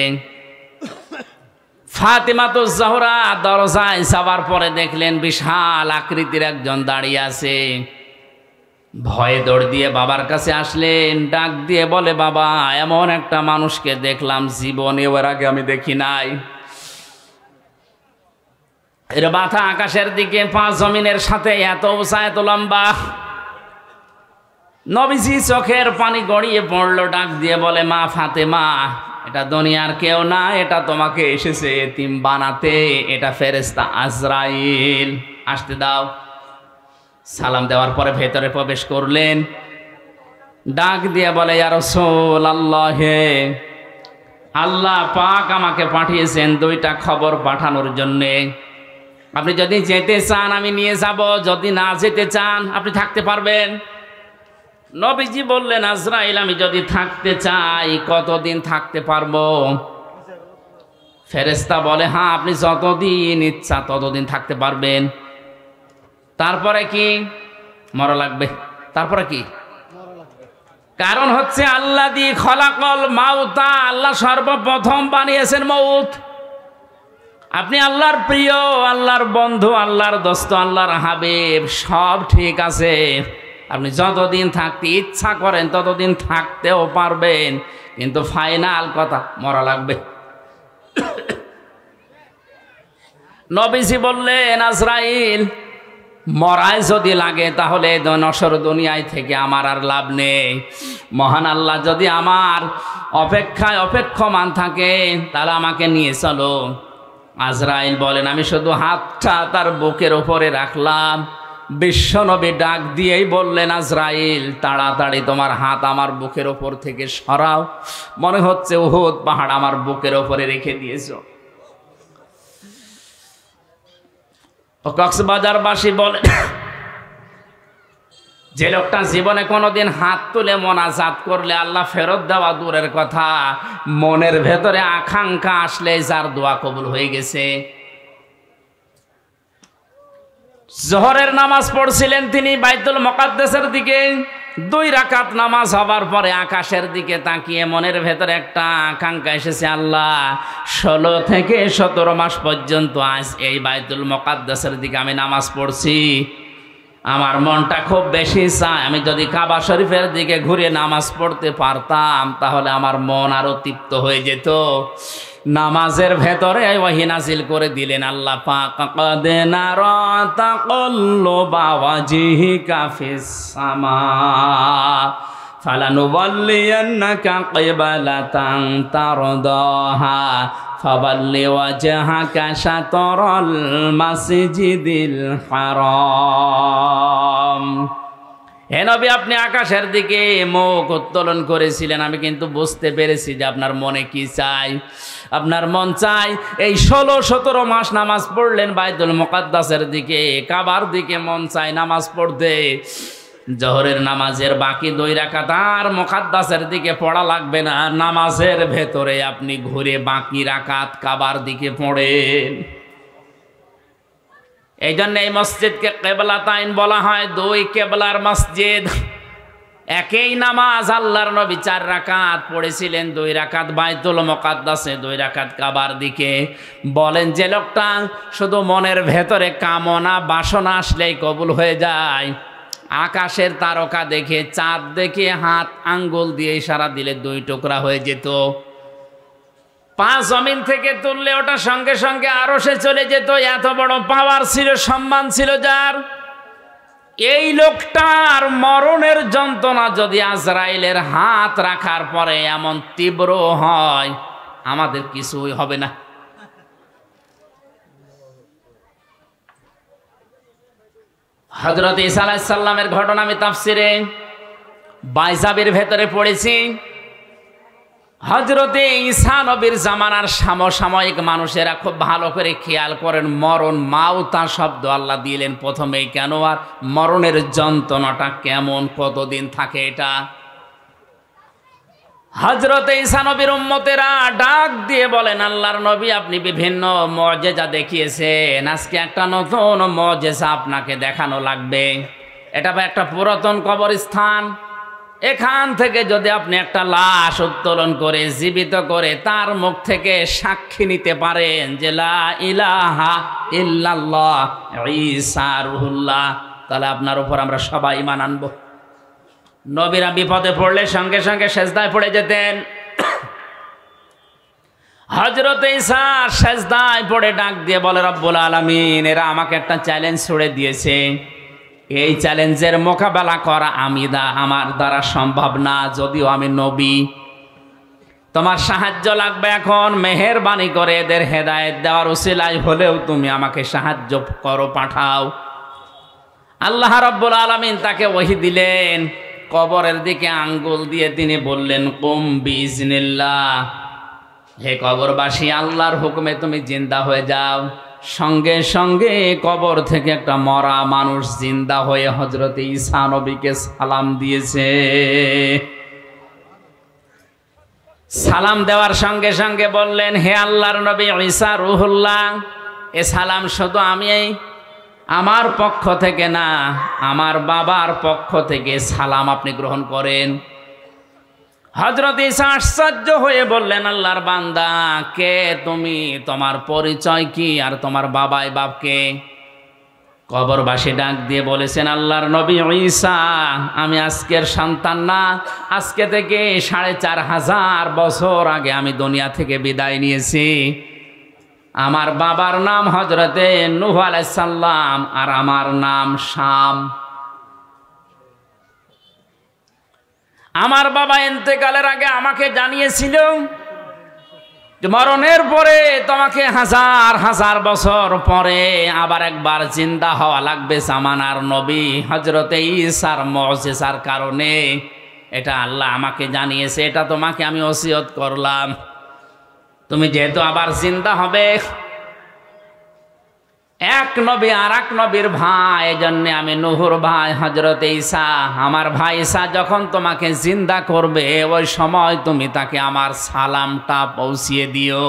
ফাতেমাতুজ জোহরা দরজায় যাবার পরে দেখলেন বিশাল আকৃতির একজন দাঁড়িয়ে আছে। ভয়ে দৌড় দিয়ে বাবার কাছে আসলেন, ডাক দিয়ে বলে, বাবা, এমন একটা মানুষকে দেখলাম জীবনে এর আগে আমি দেখি নাই। এর মাথা আকাশের দিকে, পা জমিনের সাথে, এত উঁচা, এত লম্বা। নবীজি চোখের পানি গড়িয়ে পড়লো, ডাক দিয়ে বলে, মা ফাতেমা, এটা দুনিয়ার কেউ না, এটা তোমাকে এসেছে এতিম বানাতে, এটা ফেরেশতা আজরাইল, আসতে দাও। সালাম দেওয়ার পরে ভেতরে প্রবেশ করলেন, ডাক দিয়ে বলে, ইয়া রাসূলুল্লাহ, আল্লাহ পাক আমাকে পাঠিয়েছেন দুইটা খবর পাঠানোর জন্যে। আপনি যদি যেতে চান আমি নিয়ে যাব, যদি না যেতে চান আপনি থাকতে পারবেন। নবীজি বললেন, আজরাইল, আমি যদি থাকতে চাই কতদিন থাকতে পারবো? ফেরেশতা বলে, হ্যাঁ আপনি যতদিন ইচ্ছা ততদিন থাকতে পারবেন। তারপরে কি? মরা লাগবে। তারপরে কি? কারণ হচ্ছে আল্লাযী খলাকাল মাউতা, আল্লাহ সর্বপ্রথম বানিয়েছেন মউত। আপনি আল্লাহর প্রিয়, আল্লাহর বন্ধু, আল্লাহর দোস্ত, আল্লাহর হাবিব, সব ঠিক আছে। আপনি যতদিন থাকতে ইচ্ছা করেন ততদিন থাকতেও পারবেন, কিন্তু ফাইনাল কথা, মরা লাগবে। নবীজি বললেন, আজরাইল, মরাই যদি লাগে তাহলে নশ্বর দুনিয়ায় থেকে আমার আর লাভ নেই। মহান আল্লাহ যদি আমার অপেক্ষায় অপেক্ষমান থাকে তাহলে আমাকে নিয়ে চলো। আজরাইল বলেন, আমি শুধু হাতটা তার বুকের উপরে রাখলাম। বিশ্বনবী ডাক দিয়েই বললেন, আজরাইল, তাড়াতাড়ি তোমার হাত আমার বুকের ওপর থেকে সরাও, মনে হচ্ছে উহুদ পাহাড় আমার বুকের ওপরে রেখে দিয়েছো। কক্সবাজারবাসী বলে, যে লোকটা জীবনে কোনোদিন হাত তুলে মোনাজাত করলে আল্লাহ ফেরত দেওয়া দূরের কথা, মনের ভেতরে আকাঙ্ক্ষা আসলে যার দোয়া কবুল হয়ে গেছে। জোহরের নামাজ পড়ছিলেন তিনি বাইতুল মুকাদ্দাসের দিকে, 2 রাকাত নামাজ হবার পরে আকাশের দিকে তাকিয়ে মনের ভেতরে একটা আকাঙ্ক্ষা এসেছে, আল্লাহ 16 থেকে 17 মাস পর্যন্ত আজ এই বাইতুল মুকাদ্দাসের দিকে আমি নামাজ পড়ছি, আমার মনটা খুব বেশি চায় আমি যদি কাবা শরীফের দিকে ঘুরে নামাজ পড়তে পারতাম তাহলে আমার মন আরো তৃপ্ত হয়ে যেত। নামাজের ভেতরে ওয়াহি নাজিল করে দিলেন আল্লাহ পাক, ক্বাদ নারা তাকাল্লুবা ওয়াজহিকা ফিস সামা ফালানুওয়াল্লিয়ান্নাকা কিবলাতান তারদাহা ফাওয়াল্লি ওয়াজহাকা শাতরাল মাসজিদিল হারাম। হে নবী, আপনি আকাশের দিকে মুখ উত্তোলন করেছিলেন, আমি কিন্তু বুঝতে পেরেছি যে আপনার মনে কি চাই। আপনার মন চাই এই 16-17 মাস নামাজ পড়লেন বাইতুল মুকাদ্দাসের দিকে, কাবার দিকে মন চাই নামাজ পড়তে। জোহরের নামাজের বাকি 2 রাকাত আর মুকাদ্দাসের দিকে পড়া লাগবে না, নামাজের ভেতরে আপনি ঘুরে বাকি রাকাত কাবার দিকে পড়েন। এই জন্য এই মসজিদকে কিবলাতাইন বলা হয়, 2 কিবলার মসজিদ। একই নামাজ আল্লাহর নবী 4 রাকাত পড়েছিলেন, 2 রাকাত বাইতুল মুকাদ্দাসে, 2 রাকাত কাবার দিকে। বলেন যে লোকটা শুধু মনের ভেতরে কামনা বাসনা আসলেই কবুল হয়ে যায়, আকাশের তারকা দেখে চাঁদ দেখে হাত আঙ্গুল দিয়ে ইশারা দিলে 2 টুকরা হয়ে যেত। 5 জমিন থেকে তুললে ওটা সঙ্গে সঙ্গে আরশে চলে যেত, এত বড় পাওয়ার ছিল, সম্মান ছিল যার। এই লোকটার মরণের যন্ত্রণা যদি আজরাইলের হাত রাখার পরে এমন তীব্র হয়, আমাদের কিছুই হবে না। হযরত ঈসা আলাইহিস সালামের ঘটনা আমি তাফসিরে বাইজাবের ভেতরে পড়েছি। হযরতে ঈসা নবীর জামানার সমসাময়িক মানুষেরা খুব ভালো করে খেয়াল করেন, মরণ মাউতা শব্দ আল্লাহ দিলেন প্রথমেই কেন, আর মরণের যন্ত্রণাটা কেমন, কতদিন থাকে এটা। হযরতে ঈসা নবীর উম্মতেরা ডাক দিয়ে বলেন, আল্লাহর নবী আপনি বিভিন্ন মুজিজা দেখিয়েছেন, আজকে একটা নতুন মুজিজা আপনাকে দেখানো লাগবে। এটা একটা পুরাতন কবরস্থান, এখান থেকে যদি আপনি একটা লাশ উত্তোলন করে জীবিত করে তার মুখ থেকে সাক্ষী নিতে পারেন যে লা ইলাহা ইল্লাল্লাহ ঈসা রুহুল্লাহ, তাহলে আপনার উপর আমরা সবাই ঈমান আনবো। নবীরা বিপদে পড়লে সঙ্গে সঙ্গে সেজদায় পড়ে যেতেন। হযরত ঈসা সেজদায় পড়ে ডাক দিয়ে বলে, রব্বুল আলামিন, এরা আমাকে একটা চ্যালেঞ্জ ছুড়ে দিয়েছে, এই চ্যালেঞ্জের মোকাবেলা করা আমার দ্বারা সম্ভব না, যদিও আমি নবী। তোমার সাহায্য লাগবে এখন, মেহেরবানি করে এদের হেদায়েত দেওয়ার উসিলায় হলেও তুমি আমাকে সাহায্য করো, পাঠাও। আল্লাহ রাব্বুল আলামিন তাকে ওহী দিলেন, কবরের দিকে আঙ্গুল দিয়ে তিনি বললেন, কুম বিইজনিল্লাহ, হে কবরবাসী, আল্লাহর হুকুমে তুমি জিন্দা হয়ে যাও। সঙ্গে সঙ্গে কবর থেকে একটা মরা মানুষ জিন্দা হয়ে হযরত ঈসা নবীকে সালাম দিয়েছে। সালাম দেওয়ার সঙ্গে সঙ্গে বললেন, হে আল্লাহর নবী ঈসা রুহুল্লাহ, এ সালাম শুধু আমি আমার পক্ষ থেকে না, আমার বাবার পক্ষ থেকে সালাম আপনি গ্রহণ করেন। হযরত ঈসা আশ্চর্য হয়ে বললেন, আল্লাহর বান্দা, কে তুমি, তোমার পরিচয় কি, আর তোমার বাবাই বাপকে? কবরবাসী ডাক দিয়ে বলেছেন, আল্লাহর নবী ঈসা, আমি আজকের সন্তান না, আজকে থেকে 4500 বছর আগে আমি দুনিয়া থেকে বিদায় নিয়েছি। আমার বাবার নাম হযরতে নূহ আলাইহিস সালাম, আর আমার নাম শাম। আমার বাবা ইন্তেকালের আগে আমাকে জানিয়েছিল যে মরণের পরে তোমাকে 1000 বছর পরে আবার একবার জিন্দা হওয়া লাগবে জামানার নবী হযরতে ঈসার মুজিজার কারণে। এটা আল্লাহ আমাকে জানিয়েছে, এটা তোমাকে আমি ওসিয়ত করলাম। তুমি যেহেতু আবার জিন্দা হবে, এক নবী আর এক নবীর ভাই, এজন্য আমি নূহুর ভাই হযরতে ঈসা, আমার ভাই ঈসা যখন তোমাকে জিন্দা করবে ওই সময় তুমি তাকে আমার সালামটা পৌঁছিয়ে দিও।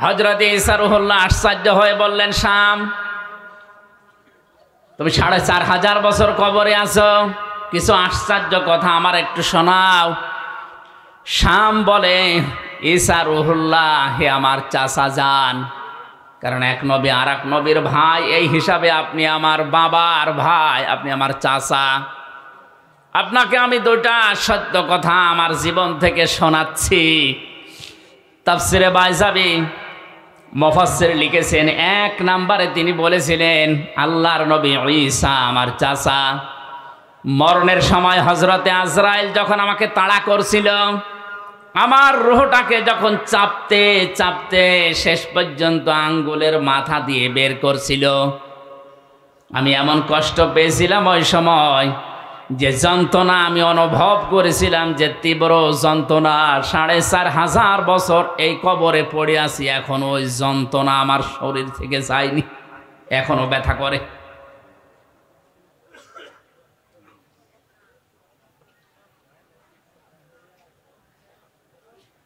হযরত ঈসা রূহুল্লাহ আশ্চর্য হয়ে বললেন, শাম, তুমি ৪৫০০ বছর কবরে আছো, কিছু আশ্চর্য কথা আমার একটু শোনাও। শাম বলে, ঈসা রূহুল্লাহ, হে আমার চাচা যান, কারণ এক নবী আর এক নবীর ভাই, এই হিসাবে আপনি আমার বাবার ভাই, আপনি আমার চাচা। আপনাকে আমি দুটা সত্য কথা আমার জীবন থেকে শোনাচ্ছি। তাফসিরে বাইজাবি মুফাসসির লিখেছেন, ১ নম্বরে তিনি বলেছিলেন, আল্লাহর নবী ঈসা আমার চাচা। মরণের সময় হযরতে আজরাইল যখন আমাকে তাড়া করছিল, আমার রূহটাকে যখন চাপতে চাপতে শেষ পর্যন্ত আঙ্গুলের মাথা দিয়ে বের করছিল, আমি এমন কষ্ট পেয়েছিলাম ওই সময়, যে যন্ত্রণা আমি অনুভব করেছিলাম, যে তীব্র যন্ত্রণা। ৪৫০০ বছর এই কবরে পড়ে আছি, এখন ওই যন্ত্রণা আমার শরীর থেকে যায়নি, এখনো ব্যথা করে।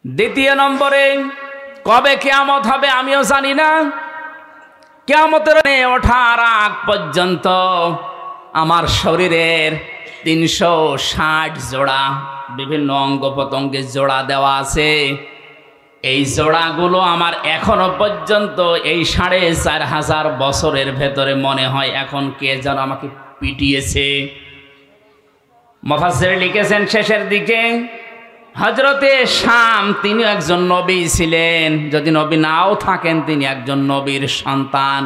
দ্বিতীয় নম্বরে, কবে কিয়ামত হবে আমিও জানি না। কিয়ামতের ওঠার আগ পর্যন্ত আমার শরীরের ৩৬০ জোড়া বিভিন্ন অঙ্গ প্রত্যঙ্গে জোড়া দেওয়া আছে। এই জোড়াগুলো আমার এখনো পর্যন্ত এই ৪৫০০ বছরের ভেতরে মনে হয় এখন কে যেন আমাকে পিটিয়েছে। মুফাসসির লিখেছেন শেষের দিকে, হযরতে শাম তিনি একজন নবী ছিলেন, যদি নবী নাও থাকেন তিনি একজন নবীর সন্তান।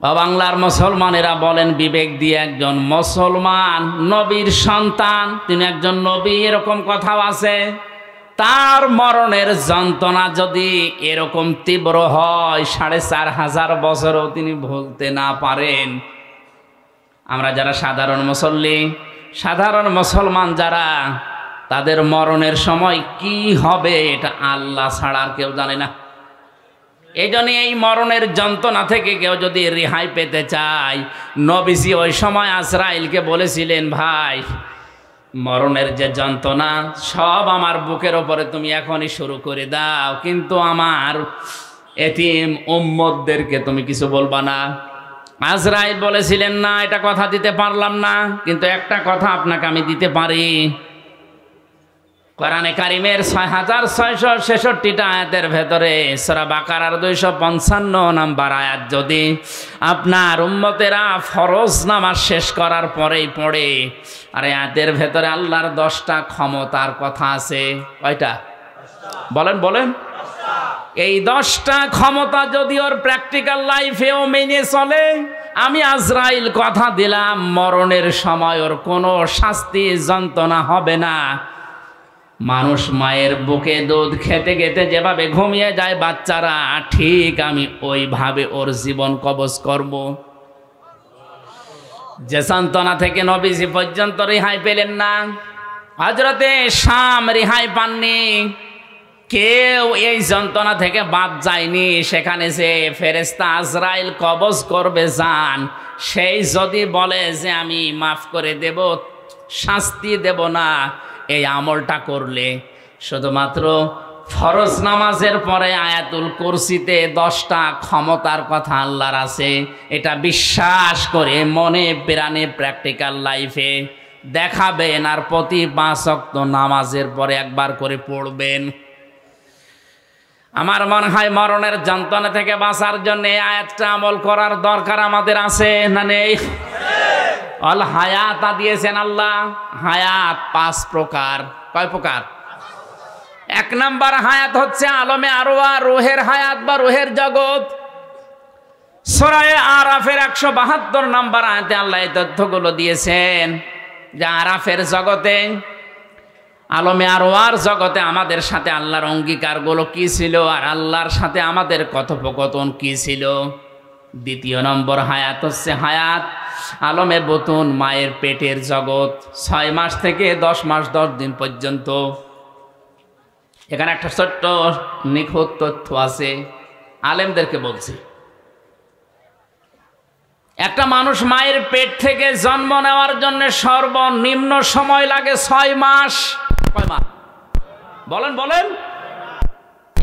বাংলার মুসলমানেরা বলেন বিবেক দিয়ে, একজন মুসলমান নবীর সন্তান, তিনি একজন নবী, এরকম কথাও আছে। তার মরণের যন্ত্রণা যদি এরকম তীব্র হয়, ৪৫০০ বছরও তিনি ভুলতে না পারেন। আমরা যারা সাধারণ মুসল্লি, সাধারণ মুসলমান যারা, তাদের মরণের সময় কি হবে এটা আল্লাহ ছাড়া আর কেউ জানে না। এই জন্য এই মরণের যন্ত্রণা থেকে কেউ যদি রেহাই পেতে চায়, নবীজি ওই সময় আজরাইলকে বলেছিলেন, ভাই, মরণের যে যন্ত্রণা সব আমার বুকের ওপরে তুমি এখনই শুরু করে দাও, কিন্তু আমার এতিম উম্মতদেরকে তুমি কিছু বলবা না। আজরাইল বলেছিলেন, না, এটা কথা দিতে পারলাম না, কিন্তু একটা কথা আপনাকে আমি দিতে পারি। কোরআনে কারিমের ৬৬৬৬টা আয়াতের ভেতরে সূরা বাকারার ২৫৫ নম্বর আয়াত যদি আপনার উম্মতেরা ফরজ নামাজ শেষ করার পরেই পড়ে, আর আয়াতের ভেতরে আল্লাহর 10টা ক্ষমতার কথা আছে। কয়টা বলেন বলেন? এই 10টা ক্ষমতা যদি ওর প্র্যাকটিক্যাল লাইফেও মেনে চলে, আমি আজরাইল কথা দিলাম, মরণের সময় ওর কোনো শাস্তি যন্ত্রণা হবে না। মানুষ মায়ের বুকে দুধ খেতে খেতে যেভাবে ঘুমিয়ে যায় বাচ্চারা, ঠিক আমি ওইভাবে ওর জীবন কবজ করব। যে যন্ত্রণা থেকে নবীজি পর্যন্ত রেহাই পেলেন না, হযরতে শাম রেহাই পাননি, কেউ এই যন্ত্রণা থেকে বাদ যায়নি। সেখানে যে ফেরেশতা আজরাইল কবজ করবে জান, সেই যদি বলে যে আমি মাফ করে দেব, শাস্তি দেব না, এই আমলটা করলে শুধুমাত্র ফরজ নামাজের পরে আয়াতুল কুরসিতে 10টা ক্ষমতার কথা আল্লাহর আছে, এটা বিশ্বাস করে মনে প্রাণে প্র্যাকটিক্যাল লাইফে দেখাবেন, আর প্রতি 5 ওয়াক্ত নামাজের পরে একবার করে পড়বেন। আমার মনে হয় মরণের যন্ত্রণা থেকে বাঁচার জন্য এই আয়াতটা আমল করার দরকার আমাদের আছে না নেই? অল হায়াত দিয়েছেন আল্লাহ। হায়াত 5 প্রকার। কয় প্রকার? 1 নাম্বার হায়াত হচ্ছে আলমে আরওয়াহ, রুহের হায়াত বা রুহের জগৎ। সূরা আরাফের 172 নাম্বার আয়াতে আল্লাহ এই তথ্যগুলো দিয়েছেন যে আরাফের জগতে, আলমে আরওয়ার জগতে আমাদের সাথে আল্লাহর অঙ্গীকারগুলো কি ছিল, আর আল্লাহর সাথে আমাদের কথোপকথন কি ছিল। 2 নম্বর হায়াত হচ্ছে হায়াত আলমে বতুন, মায়ের পেটের জগৎ, 6 মাস থেকে 10 মাস 10 দিন পর্যন্ত। এখানে একটা ছোট্ট নিখুঁত তথ্য আছে, আলেমদেরকে বলছি। একটা মানুষ মায়ের পেট থেকে জন্ম নেওয়ার জন্য সর্বনিম্ন সময় লাগে 6 মাস। কয় মাস? বলেন বলেন।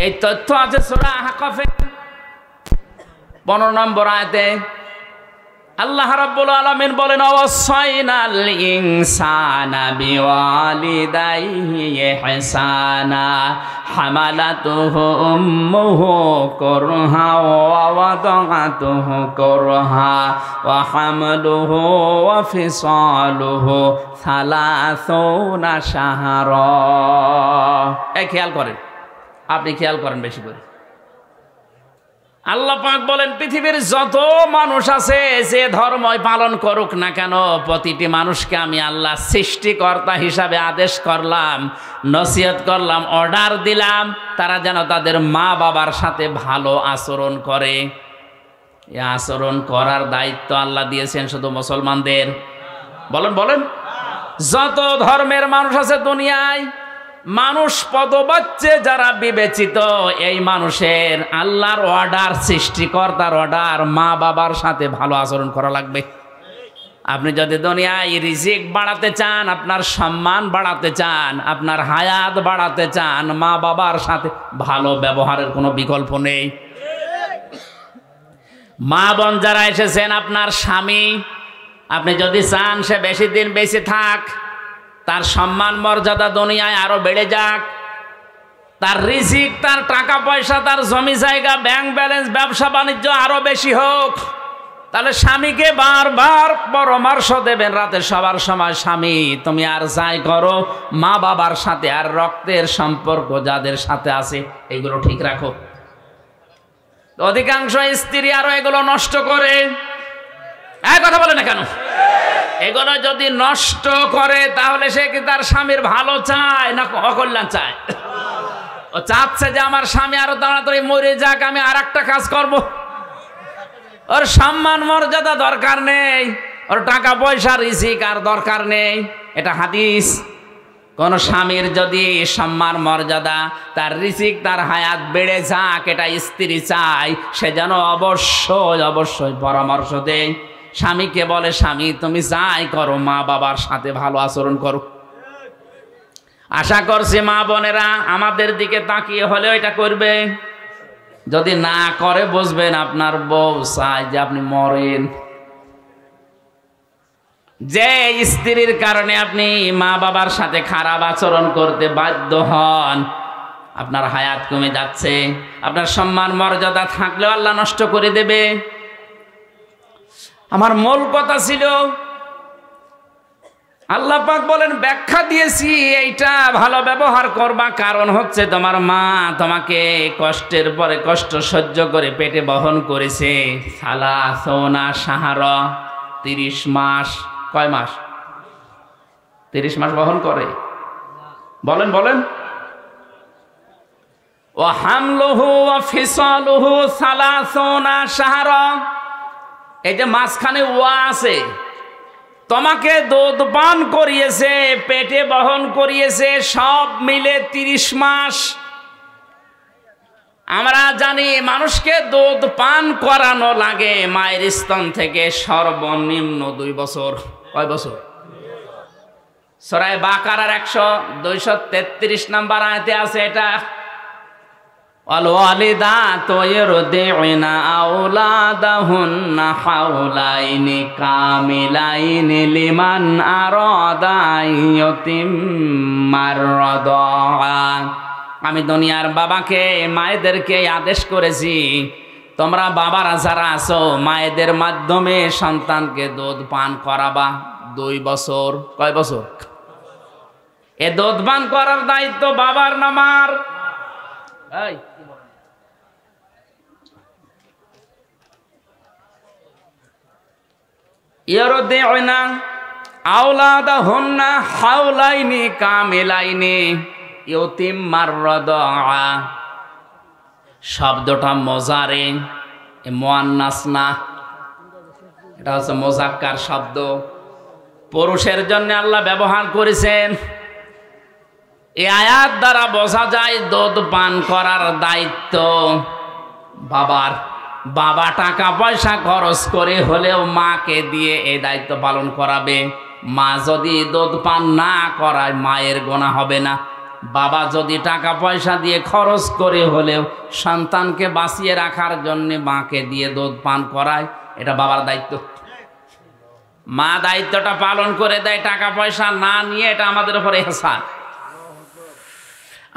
এই তথ্য আছে সূরা আহকাফে 15 নম্বর আয়াতে। আল্লাহ রাব্বুল আলামিন বলেন, ওয়াসাইনাল ইনসানা বিওয়ালিদাইহি ইহসানা হামালাতুহু উম্মুহু কুরহা ওয়া ওয়াদাআতুহু কুরহা ওয়া হামলুহু ওয়া ফিসালুহু 30 শাহরা। এই খেয়াল করেন, আপনি খেয়াল করেন বেশি করে। আল্লাহ পাক বলেন, পৃথিবীর যত মানুষ আছে যে ধর্মই পালন করুক না কেন, প্রতিটি মানুষকে আমি আল্লাহ সৃষ্টিকর্তা হিসাবে আদেশ করলাম, নসিহত করলাম, অর্ডার দিলাম, তারা যেন তাদের মা বাবার সাথে ভালো আচরণ করে। এই আচরণ করার দায়িত্ব আল্লাহ দিয়েছেন শুধু মুসলমানদের। বলেন বলেন, যত ধর্মের মানুষ আছে দুনিয়ায়, মানুষ পদবাচ্যে যারা বিবেচিত, এই মানুষের আল্লাহর অর্ডার, সৃষ্টিকর্তার অর্ডার, মা বাবার সাথে ভালো আচরণ করা লাগবে। আপনি যদি দুনিয়ায় রিজিক বাড়াতে চান, আপনার সম্মান বাড়াতে চান, আপনার হায়াত বাড়াতে চান, মা বাবার সাথে ভালো ব্যবহারের কোনো বিকল্প নেই। মা বোন যারা এসেছেন, আপনার স্বামী, আপনি যদি চান সে বেশি দিন বেঁচে থাক, তার সম্মান মর্যাদা দুনিয়ায় আরো বেড়ে যাক, তার রিজিক, তার টাকা পয়সা, তার জমি জায়গা, ব্যাংক ব্যালেন্স, ব্যবসা বাণিজ্য আরো বেশি হোক, তাহলে স্বামীকে বারবার পরামর্শ দেবেন রাতে সবার সময়, স্বামী তুমি আর যাই করো, মা বাবার সাথে আর রক্তের সম্পর্ক যাদের সাথে আছে এগুলো ঠিক রাখো। অধিকাংশ স্ত্রী আরো এগুলো নষ্ট করে। কথা বলে না কেন? এগুলো যদি নষ্ট করে তাহলে সে কি তার স্বামীর ভালো চায় না অকল্যাণ চায়? ও চাচ্ছে যে আমার স্বামী আরো তাড়াতাড়ি মরে যাক, আমি আর একটা কাজ করব। ওর সম্মান মর্যাদা দরকার নেই, ওর টাকা পয়সা রিজিক আর দরকার নেই। এটা হাদিস। কোন স্বামীর যদি সম্মান মর্যাদা, তার রিজিক, তার হায়াত বেড়ে যাক, এটা স্ত্রী চায়, সে যেন অবশ্যই অবশ্যই পরামর্শ দেয়, স্বামীকে বলে, স্বামী তুমি যাই করো, মা বাবার সাথে ভালো আচরণ করো। আশা করছি মা বোনেরা আমাদের দিকে তাকিয়ে হলেও এটা করবে। যদি না করে বুঝবেন আপনার বউ চায় যে আপনি মরেন। যে স্ত্রীর কারণে আপনি মা বাবার সাথে খারাপ আচরণ করতে বাধ্য হন, আপনার হায়াত কমে যাচ্ছে, আপনার সম্মান মর্যাদা থাকলেও আল্লাহ নষ্ট করে দেবে। আমার মূল কথা ছিল, আল্লাহ পাক বলেন, ব্যাখ্যা দিয়েছি এইটা ভালো ব্যবহার করবা, কারণ হচ্ছে তোমার মা তোমাকে কষ্টের পরে কষ্ট সহ্য করে পেটে বহন করেছে। সালাসোনা শাহরা, 30 মাস। কয় মাস? 30 মাস বহন করে। বলেন বলেন। ওয়া হামলুহু ওয়া ফিসালুহু সালাসোনা শাহরা। এই যে মাঝখানে ওয়া আছে, তোমাকে দুধ পান করিয়েছে, পেটে বহন করিয়েছে, সব মিলে 30 মাস। আমরা জানি মানুষকে দুধ পান করানো লাগে মায়ের স্তন থেকে সর্বনিম্ন 2 বছর। কয় বছর? সূরা বাকারার 233 নম্বর আয়াতে আছে এটা। والوالدات يرضعن أولادهن حولين كاملين لمن أراد أن يتم الرضاعة। আমি দুনিয়ার বাবাকে, মায়েদেরকে আদেশ করেছি, তোমরা বাবারা যারা আছো, মায়েদের মাধ্যমে সন্তানকে দুধ পান করাবা 2 বছর। কয় বছর? এ দুধ পান করার দায়িত্ব বাবার না মার? এই ইয়ারদিউনা আওলাদাহুন্না হাওলাইনি কামিলাইনি ইউতিম্মার রাদা। শব্দটা মোজারে, মুয়ান্নাস না, এটা হচ্ছে মোজাক্কার শব্দ। পুরুষের জন্য আল্লাহ ব্যবহার করেছেন। এই আয়াত দ্বারা বোঝা যায় দুধ পান করার দায়িত্ব বাবার। বাবা টাকা পয়সা খরচ করে হলেও মাকে দিয়ে এই দায়িত্ব পালন করাবে। মা যদি দুধ পান না করায় মায়ের গোনা হবে না। বাবা যদি টাকা পয়সা দিয়ে খরচ করে হলেও সন্তানকে বাঁচিয়ে রাখার জন্য মাকে দিয়ে দুধ পান করায়, এটা বাবার দায়িত্ব। মা দায়িত্বটা পালন করে দেয় টাকা পয়সা না নিয়ে, এটা আমাদের উপর ইহসান।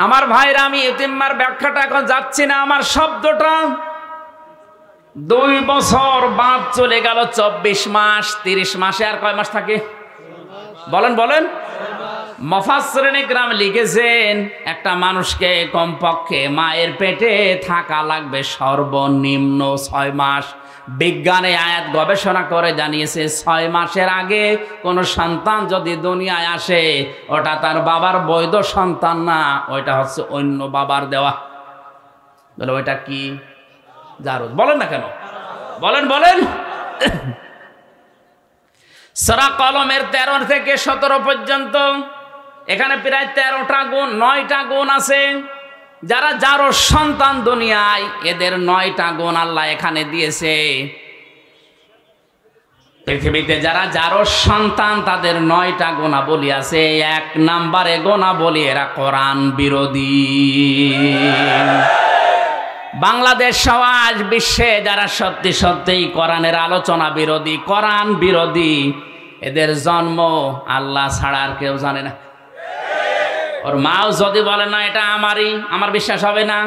আমার ভাইরা, আমি ইতিম্মার ব্যাখ্যাটা এখন যাচ্ছি না। আমার শব্দটা 2 বছর বাদ চলে গেল, 24 মাস, 30 মাসে আর কয় মাস থাকে বলেন বলেন? মুফাসসিরিন ইকরাম লিখেছেন একটা মানুষকে কমপক্ষে মায়ের পেটে থাকা লাগবে সর্বনিম্ন 6 মাস। বিজ্ঞানে আয়াত গবেষণা করে জানিয়েছে 6 মাসের আগে কোনো সন্তান যদি দুনিয়ায় আসে, ওটা তার বাবার বৈধ সন্তান না, ওইটা হচ্ছে অন্য বাবার দেওয়া। বলে ওইটা কি? জারজ। বলেন না কেন? বলেন বলেন। সূরা কলমের 13 থেকে 17 পর্যন্ত এখানে প্রায় 13টা গুণ, 9টা গুণ আছে। যারা যারো সন্তান দুনিয়ায়, এদের 9টা গুণ আল্লাহ এখানে দিয়েছে। পৃথিবীতে যারা যারো সন্তান, তাদের 9টা গুণাবলী আছে। 1 নম্বরে গুণাবলী, এরা কোরআন বিরোধী। বাংলাদেশ সমাজ, বিশ্বে যারা সত্যি সত্যিই কোরআনের আলোচনা বিরোধী, কোরআন বিরোধী, এদের জন্ম আল্লাহ ছাড়া আর কেউ জানে না। ওর মাও যদি বলে না এটা আমারই, আমার বিশ্বাস হবে না।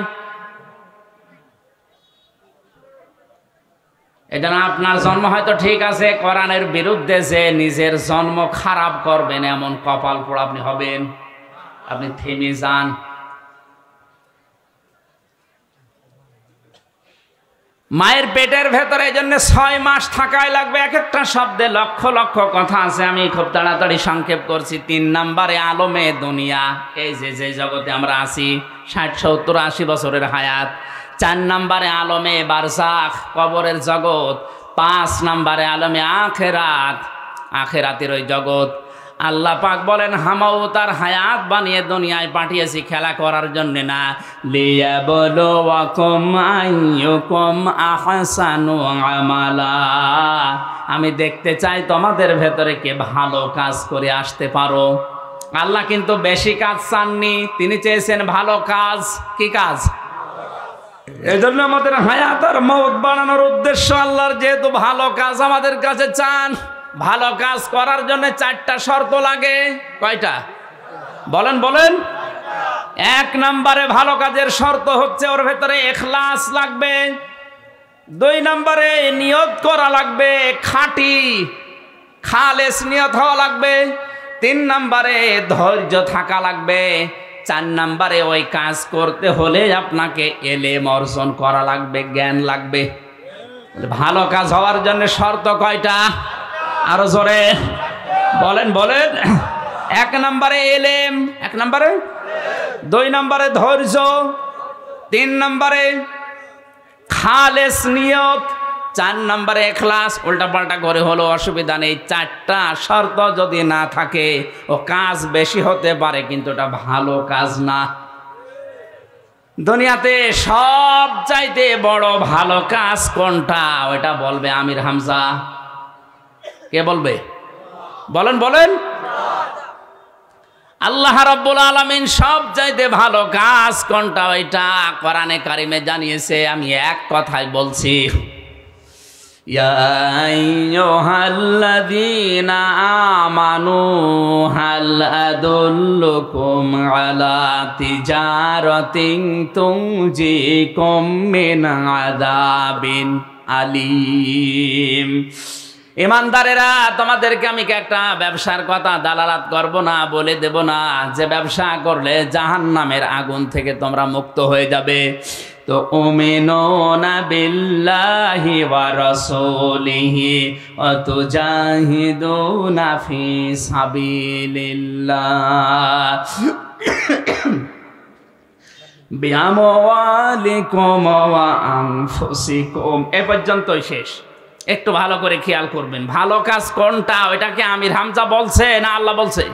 এজন্য আপনার জন্ম হয়তো ঠিক আছে, কোরআনের বিরুদ্ধে যে নিজের জন্ম খারাপ করবেন, এমন কপাল পোড়া আপনি হবেন। আপনি থেমে যান। মায়ের পেটের ভেতরে এই জন্য 6 মাস থাকাই লাগবে। এক একটা শব্দে লক্ষ লক্ষ কথা আছে, আমি খুব তাড়াতাড়ি সংক্ষেপ করছি। 3 নম্বরে আলমে দুনিয়া, এই যে জগতে আমরা আছি, 60, 70, 80 বছরের হায়াত। 4 নম্বরে আলমে বারজাখ, কবরের জগৎ। 5 নম্বরে আলমে আখেরাত, আখেরাতের ওই জগৎ। আল্লাহ পাক বলেন, হামাও তার হায়াত বানিয়ে দুনিয়ায় পাঠিয়েছি খেলা করার জন্য না, লিয়াবলুয়াকুম আইয়ুকুম আহসানু আমালা। আমি দেখতে চাই তোমাদের ভেতরে কে ভালো কাজ করে আসতে পারো। আল্লাহ কিন্তু বেশি কাজ চাননি, তিনি চেয়েছেন ভালো কাজ। কি কাজ? এজন্য আমাদের হায়াত আর মওত বাড়ানোর উদ্দেশ্য আল্লাহর, যেহেতু ভালো কাজ আমাদের কাছে চান। ভালো কাজ করার জন্য 4টা শর্ত লাগে। কয়টা? বলেন বলেন। 1 নম্বরে ভালো কাজের শর্ত হচ্ছে ওর ভেতরে ইখলাস লাগবে। 2 নম্বরে নিয়ত করা লাগবে, খাঁটি খালেস নিয়ত হওয়া লাগবে। 3 নম্বরে ধৈর্য থাকা লাগবে। 4 নম্বরে ওই কাজ করতে হলে আপনাকে এলেম অর্জন করা লাগবে, জ্ঞান লাগবে। ভালো কাজ হওয়ার জন্য শর্ত কয়টা? আরো জোরে বলেন বলেন। 1 নম্বরে এলেম, 1 নম্বরে, 2 নম্বরে ধৈর্য, 3 নম্বরে খালেস নিয়ত, 4 নম্বরে ইখলাস। উল্টা পাল্টা করে হলো অসুবিধা নেই। 4টা শর্ত যদি না থাকে, ও কাজ বেশি হতে পারে কিন্তু এটা ভালো কাজ না। দুনিয়াতে সব চাইতে বড় ভালো কাজ কোনটা, ওটা বলবে আমির হামজা। কে বলবে? বলেন বলেন। আল্লাহ রাব্বুল আলামিন সব চাইতে ভালো কাজ কোনটা, ওইটা কোরআনে কারিমে জানিয়েছে। আমি এক কথাই বলছি, ইয়া আইয়ুহাল্লাযীনা আমানু হাল আদুল্লুকুম আলা তিজারাতিন তুনজিকুম মিন আযাবিন আলীম। ইমানদারেরা, তোমাদেরকে আমি একটা ব্যবসার কথা দালালাত করব না, বলে দেব না, যে ব্যবসা করলে জাহান্নামের আগুন থেকে তোমরা মুক্ত হয়ে যাবে। তো উমিনুনা বিল্লাহি ওয়া রাসূলিহি ওয়া তুজাহিদুনা ফি সাবিলিল্লাহ বিআমওয়ালিকুম ওয়া আনফুসিকুম। এ পর্যন্তই শেষ। একটু ভালো করে খেয়াল করবেন, ভালো কাজ কোনটা, ওইটাকে আমির হামজা বলছে না আল্লাহ বলছে?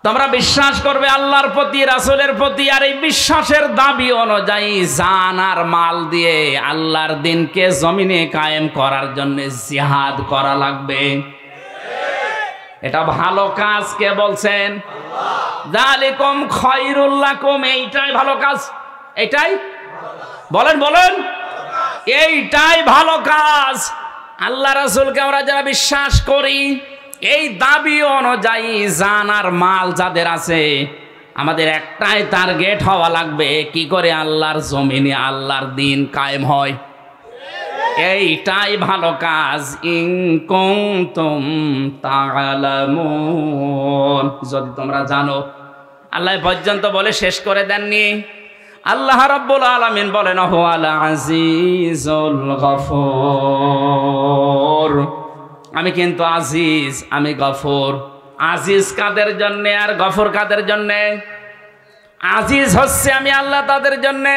তোমরা বিশ্বাস করবে আল্লাহর প্রতি, রাসূলের প্রতি, আর এই বিশ্বাসের দাবি অনুযায়ী জান আর মাল দিয়ে আল্লাহর দ্বীনকে জমিনে কায়েম করার জন্য জিহাদ করা লাগবে। এটা ভালো কাজ কে বলছেন? যালিকুম খায়রুল লাকুম, এইটাই ভালো কাজ। এইটাই বলেন বলেন, এইটাই ভালো কাজ। আল্লাহ রাসূলকে আমরা যারা বিশ্বাস করি, এই দাবি অনুযায়ী জান আর মাল যাদের আছে, আমাদের একটাই টার্গেট হওয়া লাগবে, কি করে আল্লাহর জমিনে আল্লাহর দিন কায়েম হয়। এইটাই ভালো কাজ। ইন কুনতুম তা'লামুন, যদি তোমরা জানো। আল্লাহ পর্যন্ত বলে শেষ করে দেননি। আল্লাহ রাব্বুল আলামিন বলেন হুয়াল আজিজুল গফুর, আমি কিন্তু আজিজ, আমি গফুর। আজিজ কাদের জন্যে আর গফুর কাদের জন্যে? আজিজ হচ্ছে আমি আল্লাহ তাদের জন্যে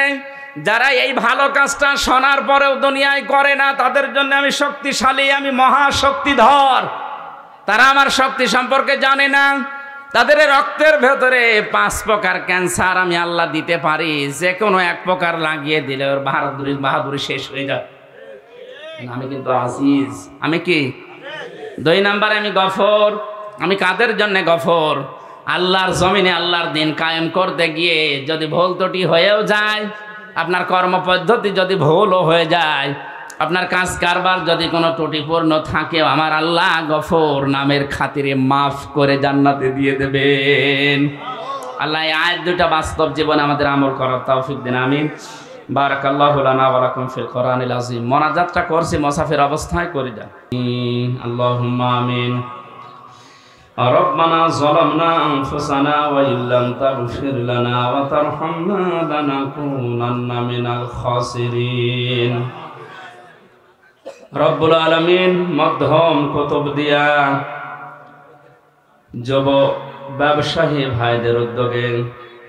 যারা এই ভালো কাজটা শোনার পরেও দুনিয়ায় করে না, তাদের জন্য আমি শক্তিশালী, আমি মহাশক্তিধর। তারা আমার শক্তি সম্পর্কে জানে না। তাদের রক্তের ভেতরে 5 প্রকার ক্যান্সার আমি আল্লাহ দিতে পারি, যে কোনো এক প্রকার লাগিয়ে দিলে ওর বাহাদুরি শেষ হয়ে যায়। আমি কিন্তু আজিজ, আমি কি 2 নাম্বারে আমি গফর। আমি কাদের জন্য গফর? আল্লাহর জমিনে আল্লাহর দিন কায়েম করতে গিয়ে যদি ভুল ত্রুটি হয়েও যায়, আপনার কর্মপদ্ধতি যদি ভুলও হয়ে যায়, আপনার কাজ কারবার যদি কোনো ত্রুটিপূর্ণ থাকেও, আমার আল্লাহ গফর নামের খাতিরে মাফ করে জান্নাতে দিয়ে দেবেন। আল্লাহ এই আয়াত দুটা বাস্তব জীবনে আমাদের আমল করার তৌফিক দিন, আমিন। বারাকাল্লাহু লানা ওয়া লাকুম ফিল কোরআনিল আযীম। মোনাজাতটা করছি মুসাফির অবস্থায় করে যান। আল্লাহুম্মা আমিন। ربنا ظلمنا أنفسنا وإن لم تغفر لنا وترحمنا لنكونن من الخاسرين। রব্বুল আলামিন মধ্যম কুতুবদিয়া যুব ব্যবসায়ী ভাইদের উদ্যোগে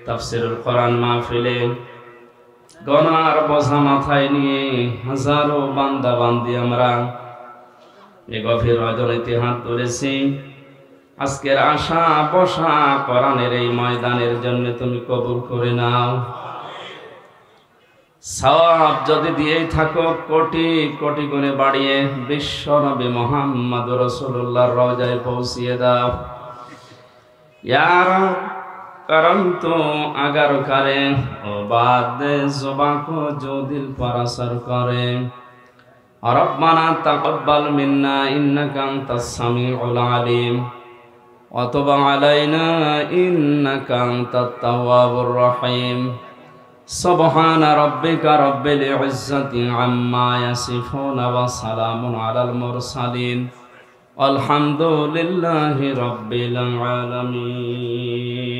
তাফসীরুল কোরআন মাহফিলে গনার বোঝা মাথায় নিয়ে হাজারো বান্দা বান্দি আমরা এই গভীর রজনীতে হাত তুলেছি। আজকের আশা বসা কোরআনের এই ময়দানের জন্য তুমি কবুল করে নাও। সওয়াব যদি দিয়েই থাকো কোটি কোটি গুণে বাড়িয়ে বিশ্ব নবী মুহাম্মদ রাসূলুল্লাহর রওজায় পৌঁছিয়ে দাও। ইয়া রব करम तो अगर करे ओ बात जुबां को जो दिल पर असर करे। रब्बना तक़ब्बल मिन्ना इन्नका अंतस समीउल अलीम व तुब अलैना इन्नका अंतत तव्वाबुर रहीम। सुब्हान रब्बिका रब्बिल इज्जति अम्मा यसिफून व सलामुन अलल मुरसलीन वल्हम्दुलिल्लाहि रब्बिल आलमीन।